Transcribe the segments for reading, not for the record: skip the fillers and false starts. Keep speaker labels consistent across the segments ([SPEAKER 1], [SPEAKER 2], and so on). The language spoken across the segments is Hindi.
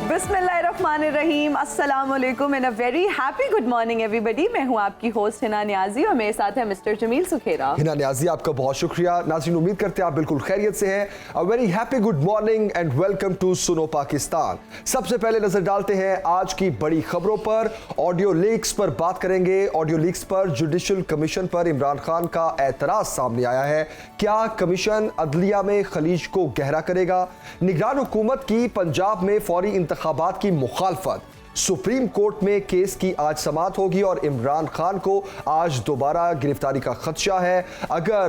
[SPEAKER 1] बिस्मिल्लाहिर्रहमानिर्रहीम, अस्सलाम वालेकुम and a very happy good morning everybody. मैं हूं आपकी होस्ट हिना नियाजी और मेरे साथ है मिस्टर जमील सुखेरा।
[SPEAKER 2] हिना नियाजी, आपका बहुत शुक्रिया। नाज़रीन, उम्मीद करते हैं आप बिल्कुल खैरियत से हैं। A very happy good morning and welcome to Suno Pakistan. सबसे पहले नजर डालते हैं आज की बड़ी खबरों पर। ऑडियो लीक्स पर बात करेंगे। ऑडियो लीक्स पर जुडिशल कमीशन पर इमरान खान का एतराज सामने आया है। क्या कमीशन अदलिया में खलीज को गहरा करेगा? निगरान हुकूमत की पंजाब में फौरी इंतखाबात की मुखालफत। सुप्रीम कोर्ट में केस की आज समाअत होगी और इमरान खान को आज दोबारा गिरफ्तारी का खदशा है। अगर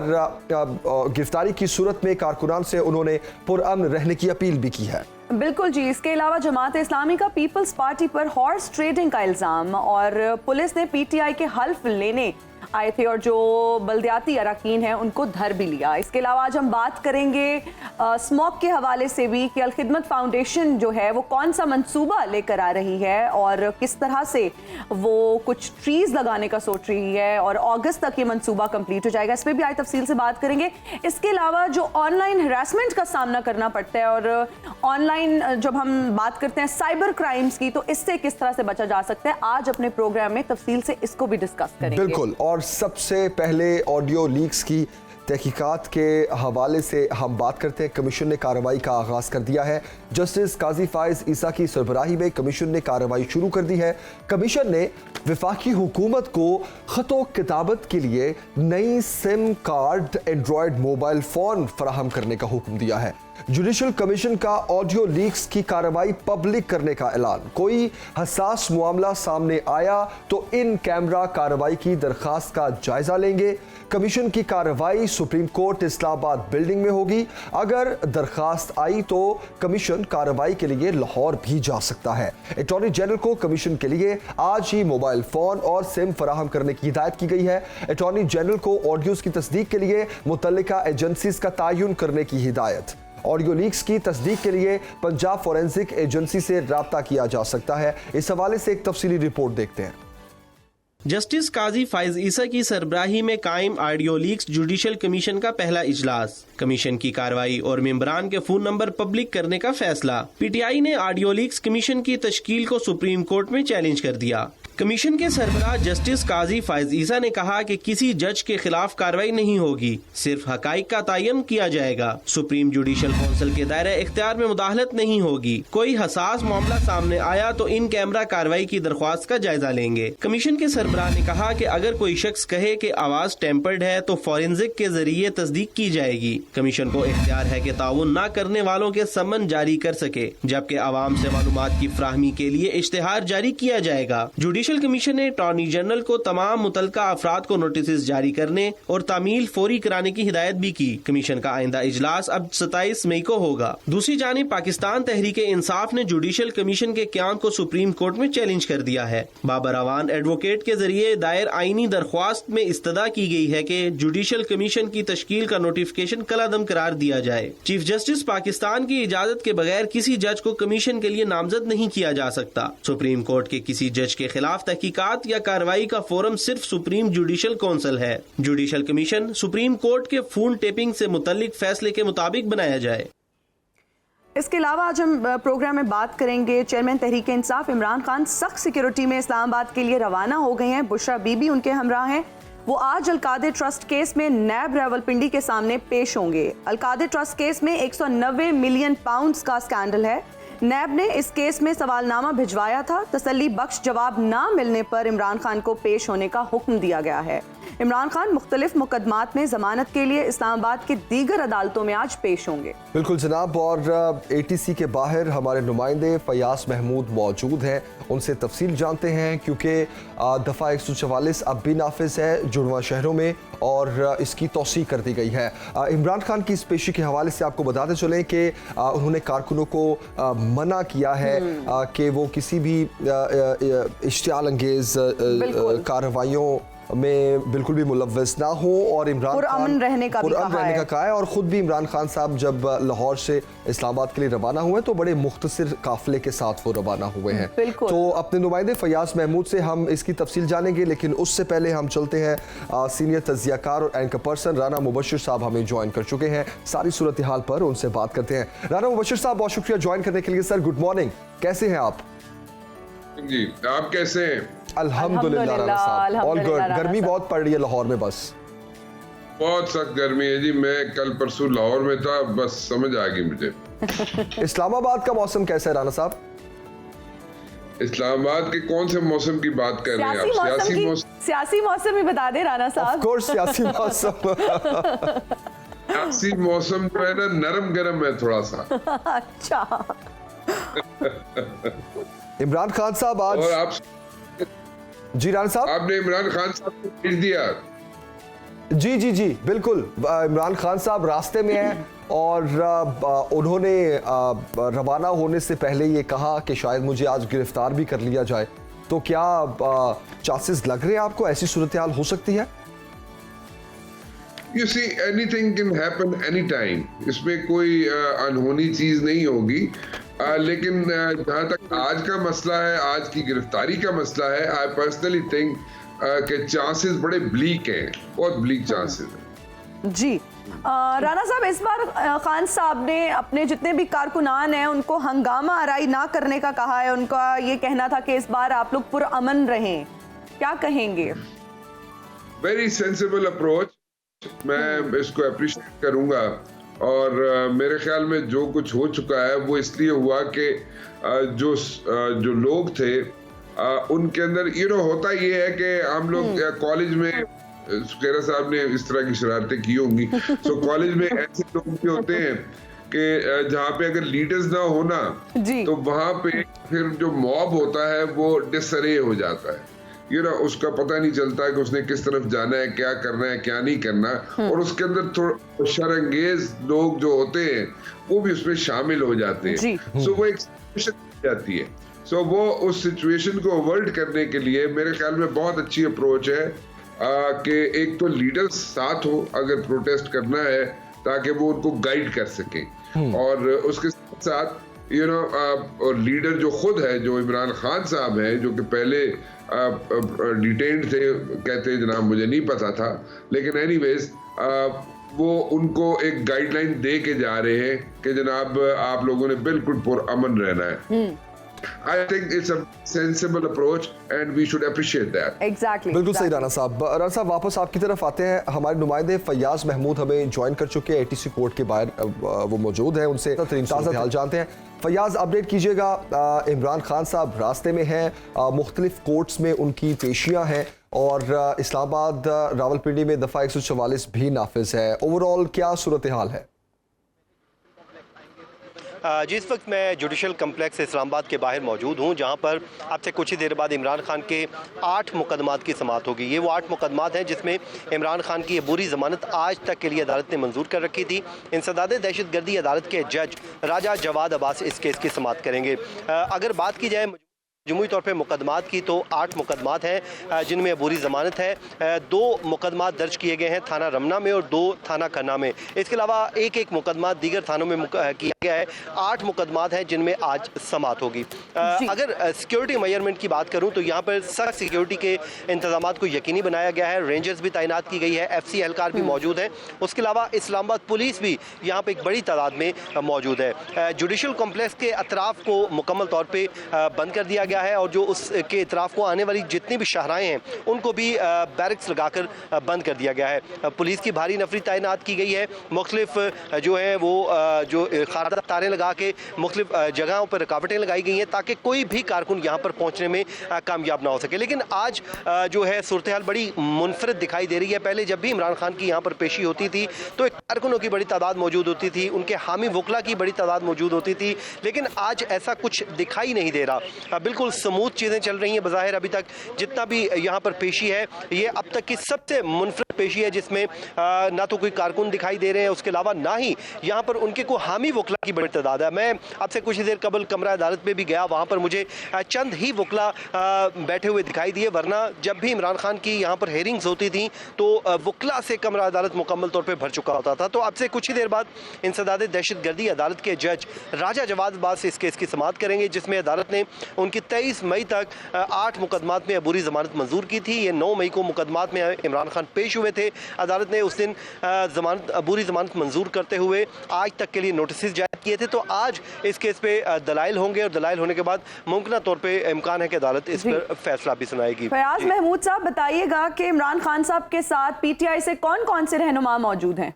[SPEAKER 2] गिरफ्तारी की सूरत में कारकुनान से उन्होंने पुरअमन रहने की अपील भी की है।
[SPEAKER 1] बिल्कुल जी। इसके अलावा जमात इस्लामी का पीपल्स पार्टी पर हॉर्स ट्रेडिंग का इल्जाम और पुलिस ने पीटीआई के हल्फ लेने आए थे और जो बल्दियाती अरकान हैं उनको धर भी लिया। इसके अलावा आज हम बात करेंगे स्मॉग के हवाले से भी कि अल-खिदमत फाउंडेशन जो है वो कौन सा मंसूबा लेकर आ रही है और किस तरह से वो कुछ ट्रीज लगाने का सोच रही है और अगस्त तक ये मंसूबा कंप्लीट हो जाएगा। इस पर भी आज तफसील से बात करेंगे। इसके अलावा जो ऑनलाइन हरासमेंट का सामना करना पड़ता है और ऑनलाइन जब हम बात करते हैं साइबर क्राइम्स की, तो इससे किस तरह से बचा जा सकता है, आज अपने प्रोग्राम में तफसील से इसको भी डिस्कस करेंगे।
[SPEAKER 2] बिल्कुल। और सबसे पहले ऑडियो लीक्स की तहकीकात के हवाले से हम बात करते हैं। कमीशन ने कार्रवाई का आगाज कर दिया है। जस्टिस काजी फाइज ईसा की सरबराही में कमीशन ने कार्रवाई शुरू कर दी है। कमीशन ने वफाकी हुकूमत को खतो किताबत के लिए नई SIM card Android mobile phone फराहम करने का हुक्म दिया है। जुडिशल कमीशन का ऑडियो लीक्स की कार्रवाई पब्लिक करने का ऐलान। कोई हसास मामला सामने आया तो इन कैमरा कार्रवाई की दरखास्त का जायजा लेंगे। कमीशन की कार्रवाई सुप्रीम कोर्ट इस्लामाबाद बिल्डिंग में होगी। अगर दरखास्त आई तो कमीशन कार्रवाई के लिए लाहौर भी जा सकता है। अटॉर्नी जनरल को कमीशन के लिए आज ही मोबाइल फोन और सिम फराहम करने की हिदायत की गई है। अटॉर्नी जनरल को ऑडियोज की तस्दीक के लिए मुतल्लिका एजेंसीज का तयन करने की हिदायत। ऑडियो लीक्स की तस्दीक के लिए पंजाब फोरेंसिक एजेंसी से राब्ता किया जा सकता है। इस हवाले से एक तफसीली रिपोर्ट देखते हैं।
[SPEAKER 3] जस्टिस काजी फाइज ईसा की सरबराही में कायम ऑडियो लीक्स जुडिशल कमीशन का पहला इजलास। कमीशन की कार्रवाई और मेंबरान के फोन नंबर पब्लिक करने का फैसला। पीटीआई ने ऑडियो लीक्स कमीशन की तश्कील को सुप्रीम कोर्ट में चैलेंज कर दिया। कमीशन के सरबराह जस्टिस काजी फाइज ईसा ने कहा कि किसी जज के खिलाफ कार्रवाई नहीं होगी, सिर्फ हकाइक का तयन किया जाएगा। सुप्रीम जुडिशल काउंसिल के दायरे इख्तियार में मुदाखलत नहीं होगी। कोई हसास मामला सामने आया तो इन कैमरा कार्रवाई की दरख्वास्त का जायजा लेंगे। कमीशन के सरबराह ने कहा कि अगर कोई शख्स कहे कि आवाज टेम्पर्ड है तो फॉरेंसिक के जरिए तस्दीक की जाएगी। कमीशन को इख्तियार है कि ताउन न करने वालों के समन जारी कर सके, जबकि आवाम से मालूमात की फ्राहमी के लिए इश्तिहार जारी किया जाएगा। जुडिशल कमीशन ने अटॉर्नी जनरल को तमाम मुतल्लिका अफराद को नोटिस जारी करने और तामील फौरी कराने की हिदायत भी की। कमीशन का आइंदा इजलास अब 27 मई को होगा। दूसरी जानिब पाकिस्तान तहरीक इंसाफ ने जुडिशल कमीशन के क़याम को सुप्रीम कोर्ट में चैलेंज कर दिया है। बाबर अवान एडवोकेट के जरिए दायर आईनी दरख्वास्त में इस्तदा की गई है कि जुडिशल कमीशन की तश्कील का नोटिफिकेशन कलादम करार दिया जाए। चीफ जस्टिस पाकिस्तान की इजाजत के बगैर किसी जज को कमीशन के लिए नामजद नहीं किया जा सकता। सुप्रीम कोर्ट के किसी जज के खिलाफ तहकीकात या कार्रवाई का फोरम सिर्फ सुप्रीम जुडिशल काउंसिल है। जुडिशल कमीशन सुप्रीम कोर्ट के फोन टेपिंग से मुतल्लिक फैसले के मुताबिक बनाया जाए।
[SPEAKER 1] इसके अलावा आज हम प्रोग्राम में बात करेंगे। चेयरमैन तहरीक इंसाफ इमरान खान सख्त सिक्योरिटी में इस्लामाबाद के लिए रवाना हो गए हैं। बुशरा बीबी उनके हमरा हैं। वो आज अलकादे ट्रस्ट केस में नैब रावलपिंडी के सामने पेश होंगे। अलकादे ट्रस्ट केस में 190 मिलियन पाउंड्स का स्कैंडल है। नैब ने इस केस में सवालनामा भिजवाया था। तसल्ली बख्श जवाब ना मिलने पर इमरान खान को पेश होने का हुक्म दिया गया है। इमरान खान मुख्तलिफ मुकदमात में जमानत के लिए इस्लामाबाद की दीगर अदालतों में आज पेश होंगे। बिल्कुल
[SPEAKER 2] जनाब। और एटीसी के बाहर हमारे नुमाइंदे फयाज महमूद मौजूद हैं। उनसे तफसील जानते हैं क्योंकि दफ़ा 144 अब भी नाफिज है जुड़वा शहरों में और इसकी तौसीह कर दी गई है। इमरान खान की इस पेशी के हवाले से आपको बताते चलें कि उन्होंने कारकुनों को मना किया है कि वो किसी भी इश्तियाल अंगेज कार्रवाइयों में बिल्कुल भी मुलव्वस ना हो और इमरान
[SPEAKER 1] पुरअमन रहने का भी
[SPEAKER 2] कहा है। और ख़ुद भी इमरान खान साहब जब लाहौर से इस्लामाबाद के लिए रवाना हुए तो बड़े मुख्तसर काफिले के साथ वो रवाना हुए हैं। तो अपने नुमाइंदे फयाज महमूद से हम इसकी तफसील जानेंगे, लेकिन उससे पहले हम चलते हैं सीनियर तज्जियाकार और एंकर पर्सन राना मुबशिर साहब हमें ज्वाइन कर चुके हैं। सारी सूरत हाल पर उनसे बात करते हैं। राना मुबशिर साहब, बहुत शुक्रिया ज्वाइन करने के लिए। सर गुड मॉर्निंग, कैसे हैं आप?
[SPEAKER 4] जी, आप कैसे हैं?
[SPEAKER 2] अल्हम्दुलिल्लाह राना साहब, ऑल गुड। गर्मी बहुत पड़ रही है लाहौर में, बस
[SPEAKER 4] बहुत सख्त गर्मी है जी। मैं कल परसों लाहौर में था, बस समझ आ गई मुझे।
[SPEAKER 2] इस्लामाबाद का मौसम कैसा है राना साहब?
[SPEAKER 4] इस्लामाबाद के कौन से मौसम की बात कर रहे हैं आप?
[SPEAKER 1] सियासी मौसम ही बता दे राना साहब।
[SPEAKER 2] ऑफ कोर्स सियासी मौसम।
[SPEAKER 4] सियासी मौसम जो है ना, नरम गरम है थोड़ा सा।
[SPEAKER 1] अच्छा।
[SPEAKER 2] इमरान खान साहब आज,
[SPEAKER 4] और आप
[SPEAKER 2] जी राना साहब,
[SPEAKER 4] आपने इमरान खान साहब को भेज दिया?
[SPEAKER 2] जी जी जी बिल्कुल। इमरान खान साहब रास्ते में हैं और उन्होंने रवाना होने से पहले ये कहा कि शायद मुझे आज गिरफ्तार भी कर लिया जाए। तो क्या चांसेस लग रहे हैं आपको, ऐसी सूरत हाल हो सकती है?
[SPEAKER 4] You see, anything can happen anytime. इसमें कोई अनहोनी चीज नहीं होगी। लेकिन जहाँ तक आज का मसला है, आज की गिरफ्तारी का मसला है, आई पर्सनली थिंक के चांसेस बड़े ब्लीक हैं, बहुत ब्लीक चांसेस हैं।
[SPEAKER 1] जी राना साहब, इस बार खान साहब ने अपने जितने भी कारकुनान हैं उनको हंगामा आराई ना करने का कहा है। उनका ये कहना था कि इस बार आप लोग पुरअमन रहें, क्या कहेंगे?
[SPEAKER 4] वेरी सेंसिबल अप्रोच, मैं इसको अप्रिशिएट करूंगा। और मेरे ख्याल में जो कुछ हो चुका है वो इसलिए हुआ कि जो लोग थे उनके अंदर होता ये है कि हम लोग कॉलेज में, सुखैरा साहब ने इस तरह की शरारतें की होंगी। तो कॉलेज में ऐसे लोग भी होते हैं कि जहाँ पे अगर लीडर्स ना हो ना, तो वहां पे फिर जो मॉब होता है वो डिसअरे हो जाता है। उसका पता नहीं चलता कि उसने किस तरफ जाना है, क्या करना है, क्या नहीं करना। और उसके अंदर थोड़ा शरंगेज लोग जो होते हैं वो भी उसमें शामिल हो जाते हैं। सो वो एक सिचुएशन जाती है। सो वो उस सिचुएशन को अवॉइड करने के लिए मेरे ख्याल में बहुत अच्छी अप्रोच है कि एक तो लीडर्स साथ हो अगर प्रोटेस्ट करना है, ताकि वो उनको गाइड कर सकें। और उसके साथ और लीडर जो खुद है, जो इमरान खान साहब हैं, जो कि पहले डिटेन्ड थे, कहते हैं जनाब, मुझे नहीं पता था, लेकिन एनीवेज वो उनको एक गाइडलाइन दे के जा रहे हैं कि जनाब आप लोगों ने बिल्कुल पुरअमन रहना है। I think it's a sensible approach and we should appreciate that.
[SPEAKER 1] Exactly.
[SPEAKER 2] बिल्कुल सही राना साहब। राना साहब वापस आपकी तरफ आते हैं। हमारे नुमाइंदे फयाज महमूद हमें ज्वाइन कर चुके हैं, ATC कोर्ट के बाहर वो मौजूद हैं, उनसे ताज़ा हाल जानते हैं। फयाज, अपडेट कीजिएगा। इमरान खान साहब रास्ते में हैं, मुख्तलिफ कोर्ट्स में उनकी पेशियाँ हैं और इस्लामाबाद रावलपिंडी में दफ़ा 144 भी नाफिज है। ओवरऑल क्या सूरत हाल है?
[SPEAKER 5] जिस वक्त मैं जुडिशल कम्प्लेक्स इस्लामाबाद के बाहर मौजूद हूँ, जहाँ पर अब से कुछ ही देर बाद इमरान खान के 8 मुकदमात की समाअत होगी। ये वो 8 मुकदमात हैं जिसमें इमरान खान की अबूरी ज़मानत आज तक के लिए अदालत ने मंजूर कर रखी थी। इंसदाद दहशतगर्दी अदालत के जज राजा जवाद अब्बास इस केस की समाअत करेंगे। अगर बात की जाए जमुई तौर पे मुकदमात की, तो 8 मुकदमात हैं जिनमें अबूरी ज़मानत है। 2 मुकदमात दर्ज किए गए हैं थाना रमना में और 2 थाना खन्ना में। इसके अलावा एक मुकदमा दीगर थानों में किया गया है। 8 मुकदमात हैं जिनमें आज समाअत होगी। अगर सिक्योरिटी मेजरमेंट की बात करूं तो यहाँ पर सख्त सिक्योरिटी के इंतजाम को यकीनी बनाया गया है। रेंजर्स भी तैनात की गई है, FC एहलकार भी मौजूद हैं। उसके अलावा इस्लामाबाद पुलिस भी यहाँ पर एक बड़ी तादाद में मौजूद है। जुडिशल कॉम्प्लेक्स के अतराफ को मुकम्मल तौर पर बंद कर दिया गया है और जो उसके इतराफ को आने वाली जितनी भी शाहराएं हैं उनको भी बैरिक्स लगाकर बंद कर दिया गया है। पुलिस की भारी नफरी तैनात की गई है। मुख्तलिफ जो है वो जो खारदा तारें लगा के मुख्तलिफ जगहों पर रुकावटें लगाई गई हैं ताकि कोई भी कारकुन यहाँ पर पहुँचने में कामयाब ना हो सके। लेकिन आज जो है सूरत हाल बड़ी मुनफरद दिखाई दे रही है। पहले जब भी इमरान खान की यहाँ पर पेशी होती थी तो कारकुनों की बड़ी तादाद मौजूद होती थी, उनके हामी वकला की बड़ी तादाद मौजूद होती थी, लेकिन आज ऐसा कुछ दिखाई नहीं दे रहा। बिल्कुल बिल्कुल स्मूथ चीज़ें चल रही हैं। बज़ाहिर अभी तक जितना भी यहाँ पर पेशी है ये अब तक की सबसे मुनफरद पेशी है, जिसमें ना तो कोई कारकुन दिखाई दे रहे हैं, उसके अलावा ना ही यहाँ पर उनके को हामी वकला की बड़ी तादाद है। मैं आपसे कुछ ही देर कबल कमरा अदालत में भी गया, वहाँ पर मुझे चंद ही वकला बैठे हुए दिखाई दिए, वरना जब भी इमरान खान की यहाँ पर हेयरिंग्स होती थी तो वकला से कमरा अदालत मुकम्मल तौर पर भर चुका होता था। तो अब से कुछ ही देर बाद इंसदाद दहशतगर्दी अदालत के जज राजा जवाद अब्बास इस केस की समाअत करेंगे, जिसमें अदालत ने उनकी 23 मई तक 8 मुकदमात में अबूरी जमानत मंजूर की थी। ये 9 मई को मुकदमात में इमरान खान पेश हुए थे। अदालत ने उस दिन अबूरी जमानत मंजूर करते हुए आज तक के लिए नोटिस जारी किए थे। तो आज इस केस पे दलाइल होंगे और दलाइल होने के बाद मुमकिन तौर पे इम्कान है कि अदालत इस पर फैसला भी सुनाएगी।
[SPEAKER 1] फयाज महमूद साहब, बताइएगा कि इमरान खान साहब के साथ पीटीआई से कौन कौन से रहनुमा मौजूद हैं?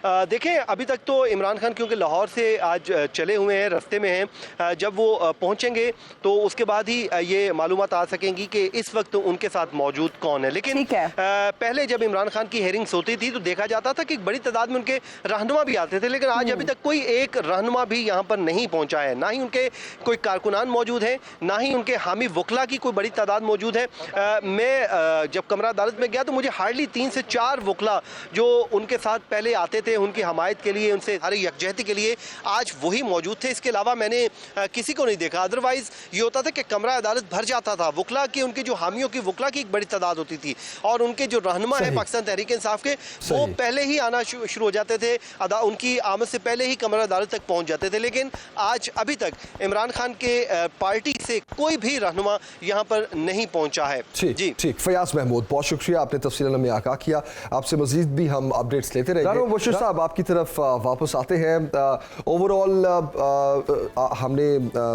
[SPEAKER 5] देखें, अभी तक तो इमरान खान क्योंकि लाहौर से आज चले हुए हैं, रास्ते में हैं, जब वो पहुंचेंगे तो उसके बाद ही ये मालूमात आ सकेंगी कि इस वक्त उनके साथ मौजूद कौन है। लेकिन पहले जब इमरान खान की हेयरिंग्स होती थी तो देखा जाता था कि बड़ी तादाद में उनके रहनुमा भी आते थे, लेकिन आज अभी तक कोई एक रहनुमा भी यहाँ पर नहीं पहुँचा है। ना ही उनके कोई कारकुनान मौजूद हैं, ना ही उनके हामी वकला की कोई बड़ी तादाद मौजूद है। मैं जब कमरा अदालत में गया तो मुझे हार्डली 3 से 4 वकला जो उनके साथ पहले आते थे उनकी हमायत के लिए, उनसे हर यकजहती के लिए, आज वही मौजूद थे। इसके अलावा मैंने किसी को नहीं देखा। अदरवाइज ये होता था कि कमरा अदालत भर जाता था, वकला की, उनकी जो हामियों की वकला की एक बड़ी तादाद होती थी और उनके जो रहनुमा है पाकिस्तान तहरीक इंसाफ के, वो पहले ही आना शुरू हो जाते थे, उनकी आमद से पहले ही कमरा अदालत तक पहुंच जाते थे। लेकिन आज अभी तक इमरान खान के पार्टी से कोई भी रहनुमा यहाँ पर नहीं पहुंचा है।
[SPEAKER 2] जी ठीक, फयाज महमूद, बहुत शुक्रिया, आपने तफसीलन में आगाह किया। आपसे मजीद भी हम अपडेट्स लेते रहेंगे। साहब, आपकी तरफ वापस आते हैं। ओवरऑल हमने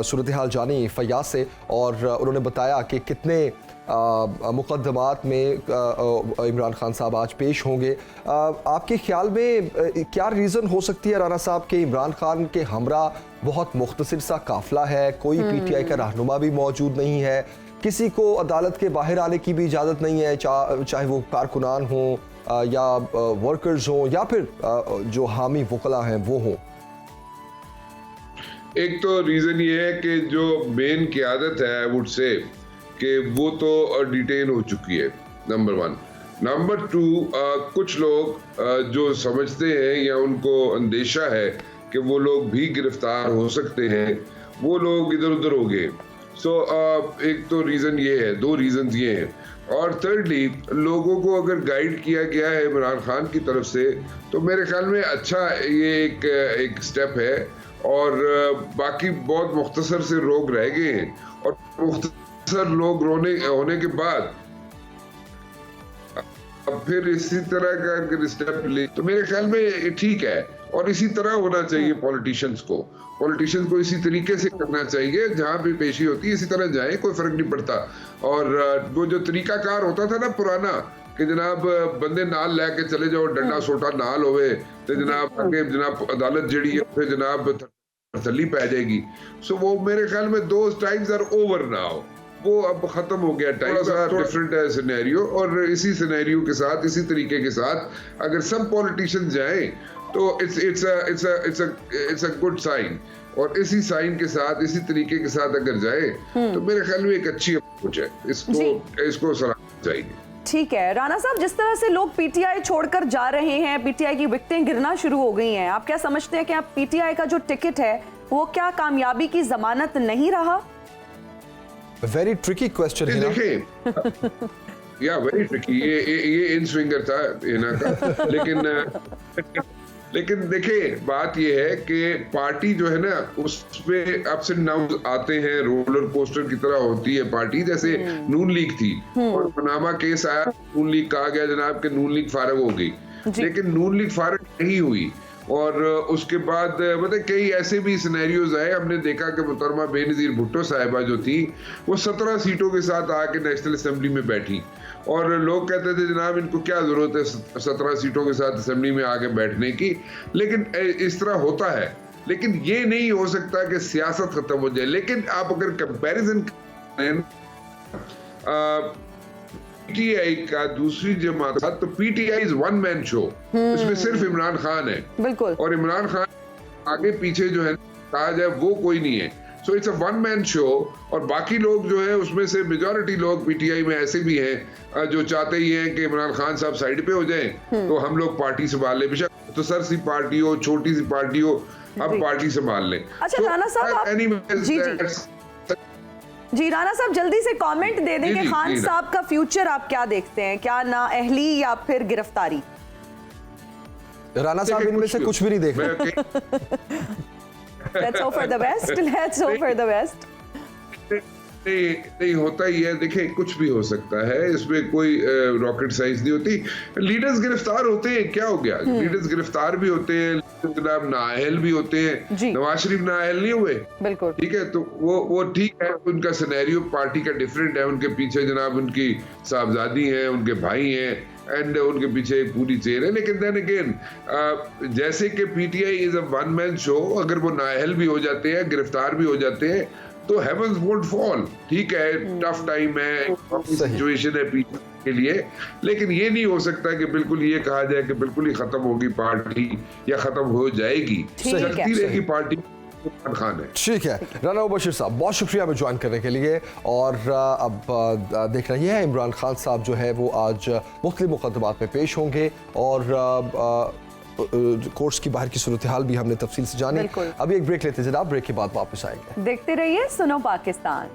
[SPEAKER 2] सूरत हाल जानी फयाज से और उन्होंने बताया कि कितने मुकदमात में इमरान खान साहब आज पेश होंगे। आपके ख्याल में क्या रीज़न हो सकती है राना साहब कि इमरान खान के हमरा बहुत मुख्तसर सा काफिला है, कोई पीटीआई का रहनुमा भी मौजूद नहीं है, किसी को अदालत के बाहर आने की भी इजाज़त नहीं है, चाहे वो कारकुनान हो या वर्कर्स हो या फिर जो हामी वकला हैं वो हो?
[SPEAKER 4] एक तो रीजन ये है कि जो मेन क़यादत है, आई वुड से कि वो तो डिटेन हो चुकी है, नंबर 1। नंबर 2, कुछ लोग जो समझते हैं या उनको अंदेशा है कि वो लोग भी गिरफ्तार हो सकते हैं, वो लोग इधर उधर हो गए। एक तो रीजन ये है, 2 रीजन ये हैं। और थर्डली, लोगों को अगर गाइड किया गया है इमरान खान की तरफ से तो मेरे ख्याल में अच्छा ये एक स्टेप है। और बाकी बहुत मुख्तसर से लोग रह गए हैं और मुख्तसर लोग होने के बाद अब फिर इसी तरह का अगर स्टेप ले तो मेरे ख्याल में ठीक है। और इसी तरह होना चाहिए पॉलिटिशियंस को इसी तरीके से करना चाहिए, जहां भी पेशी होती है इसी तरह जाए, कोई फर्क नहीं पड़ता। और वो जो तरीकाकार होता था ना पुराना कि जनाब बंदे नाल लेके चले जाओ, डंडा सोटा नाल होवे तो जनाब आगे जनाब अदालत जड़ी है फिर जनाब तसल्ली पै जाएगी। सो वो मेरे ख्याल में those times are over now, वो अब खत्म हो गया टाइम। डिफरेंट है सिनेरियो, और इसी सिनेरियो के साथ, इसी तरीके के साथ अगर सब पॉलिटिशियन जाएं तो इट्स अ गुड साइन। और इसी साइन के साथ, इसी तरीके के साथ अगर जाए तो मेरे ख्याल में एक अच्छी अप्रोच है, इसको सराहना चाहिए।
[SPEAKER 1] ठीक है राना साहब, जिस तरह से लोग पीटीआई छोड़कर जा रहे हैं, पीटीआई की विकेटें गिरना शुरू हो गई हैं, आप क्या समझते हैं कि आप पीटीआई का जो टिकट है वो क्या कामयाबी की जमानत नहीं रहा?
[SPEAKER 2] वेरी ट्रिकी क्वेश्चन है।
[SPEAKER 4] देखिए या वेरी ट्रिकी, ये इन स्विंगर था हिना का। लेकिन देखिए बात ये है कि पार्टी जो है ना उसपे अप्स एंड डाउन आते हैं, रोलर कोस्टर की तरह होती है पार्टी। जैसे नून लीग थी और पनामा केस आया, नून लीग कहा गया जनाब कि नून लीग फारग हो गई, लेकिन नून लीग फारग नहीं हुई। और उसके बाद मतलब कई ऐसे भी सिनेरियोज आए, हमने देखा कि मुहतरमा बेनज़ीर भुट्टो साहिबा जो थी वो 17 सीटों के साथ आके नेशनल असेंबली में बैठी और लोग कहते थे जनाब इनको क्या जरूरत है 17 सीटों के साथ असेंबली में आके बैठने की। लेकिन इस तरह होता है, लेकिन ये नहीं हो सकता कि सियासत खत्म हो जाए। लेकिन आप अगर कंपैरिजन करें पीटीआई का दूसरी जमात तो PTI is one man show, इसमें सिर्फ इमरान खान है।
[SPEAKER 1] बिल्कुल।
[SPEAKER 4] और इमरान खान आगे पीछे जो है कहा जाए वो कोई नहीं है। So it's a one man show. और बाकी लोग जो है उसमें से मेजॉरिटी लोग पीटीआई में ऐसे भी हैं जो चाहते ही हैं कि इमरान खान साहब साइड पे हो जाएं, तो हम लोग पार्टी संभाल लें, बेशक तो सर सी पार्टी हो, छोटी सी पार्टी हो, अब पार्टी संभाल लें।
[SPEAKER 1] अच्छा राणा साहब, जी राणा साहब जल्दी से कमेंट दे दें कि खान साहब का फ्यूचर आप क्या देखते हैं, क्या नाअहली या फिर गिरफ्तारी?
[SPEAKER 2] राणा साहब इनमें से कुछ भी नहीं देख रहे।
[SPEAKER 1] Let's hope for the best. Let's hope for the best.
[SPEAKER 4] नहीं होता ही है, देखिए कुछ भी हो सकता है, इसमें कोई रॉकेट साइंस नहीं होती। लीडर्स गिरफ्तार होते हैं, क्या हो गया, लीडर्स गिरफ्तार भी होते हैं, जनाब नाअहल भी होते हैं। नवाज शरीफ नाअहल नहीं हुए,
[SPEAKER 1] बिल्कुल
[SPEAKER 4] ठीक है, तो वो ठीक है, उनका सिनेरियो पार्टी का डिफरेंट है, उनके पीछे जनाब उनकी साहबजादी हैं, उनके भाई हैं, एंड उनके पीछे एक पूरी चेयर है। लेकिन देन अगेन जैसे कि PTI is a one man show, अगर वो नाअहल भी हो जाते हैं, गिरफ्तार भी हो जाते हैं, तो हेवंस वोंट फॉल। ठीक है, टफ टाइम है, सिचुएशन है पीटीआई के लिए, लेकिन ये नहीं हो सकता कि बिल्कुल ये कहा जाए कि बिल्कुल ही खत्म होगी पार्टी या खत्म हो जाएगी, चलती रहेगी पार्टी। खान है।
[SPEAKER 2] ठीक है, राना मुबशिर साहब बहुत शुक्रिया हमें ज्वाइन करने के लिए। और अब देख रही हैं इमरान खान साहब जो है वो आज मुख्तलिफ मुकदमात में पेश होंगे और कोर्ट्स की बाहर की सूरत हाल भी हमने तफसील से जानी। अभी एक ब्रेक लेते हैं जनाब, ब्रेक के बाद वापस आएंगे।
[SPEAKER 1] देखते रहिए सुनो पाकिस्तान।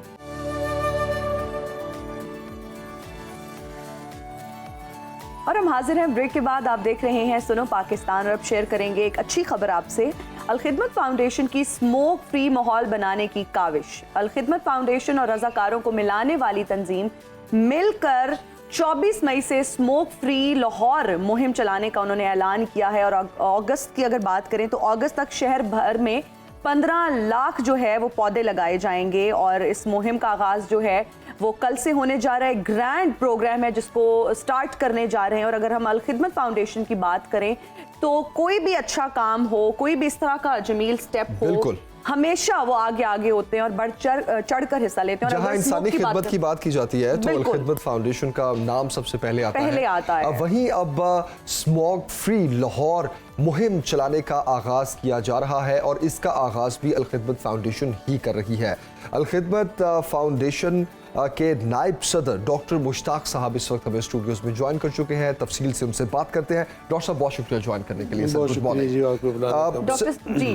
[SPEAKER 1] और हम हाजिर हैं ब्रेक के बाद, आप देख रहे हैं सुनो पाकिस्तान और अब शेयर करेंगे एक अच्छी खबर आपसे। अल-खिदमत फाउंडेशन की स्मोक फ्री माहौल बनाने की काविश। अल-खिदमत फाउंडेशन और रजाकारों को मिलाने वाली तंजीम मिलकर 24 मई से स्मोक फ्री लाहौर मुहिम चलाने का उन्होंने ऐलान किया है। और अगस्त की अगर बात करें तो अगस्त तक शहर भर में 15 लाख जो है वो पौधे लगाए जाएंगे और इस मुहिम का आगाज जो है वो कल से होने जा रहा है। ग्रैंड प्रोग्राम है जिसको स्टार्ट करने जा रहे हैं। और अगर हम अल-खिदमत फाउंडेशन की बात करें तो कोई भी अच्छा काम हो, कोई भी इस तरह का जमील स्टेप हो, हमेशा वो आगे आगे होते हैं और बढ़ चढ़ कर हिस्सा लेते हैं।
[SPEAKER 2] जहां इंसानी खिदमत की बात की जाती है तो अल-खिदमत फाउंडेशन का नाम सबसे पहले आता है। वहीं अब स्मोक फ्री लाहौर मुहिम चलाने का आगाज किया जा रहा है और इसका आगाज भी अल-खिदमत फाउंडेशन ही कर रही है। अल-खिदमत फाउंडेशन के नायब सदर डॉक्टर मुश्ताक साहब इस वक्त हमें स्टूडियोज में ज्वाइन कर चुके हैं। तफसील से उनसे बात करते हैं। डॉक्टर साहब बहुत शुक्रिया ज्वाइन करने के लिए।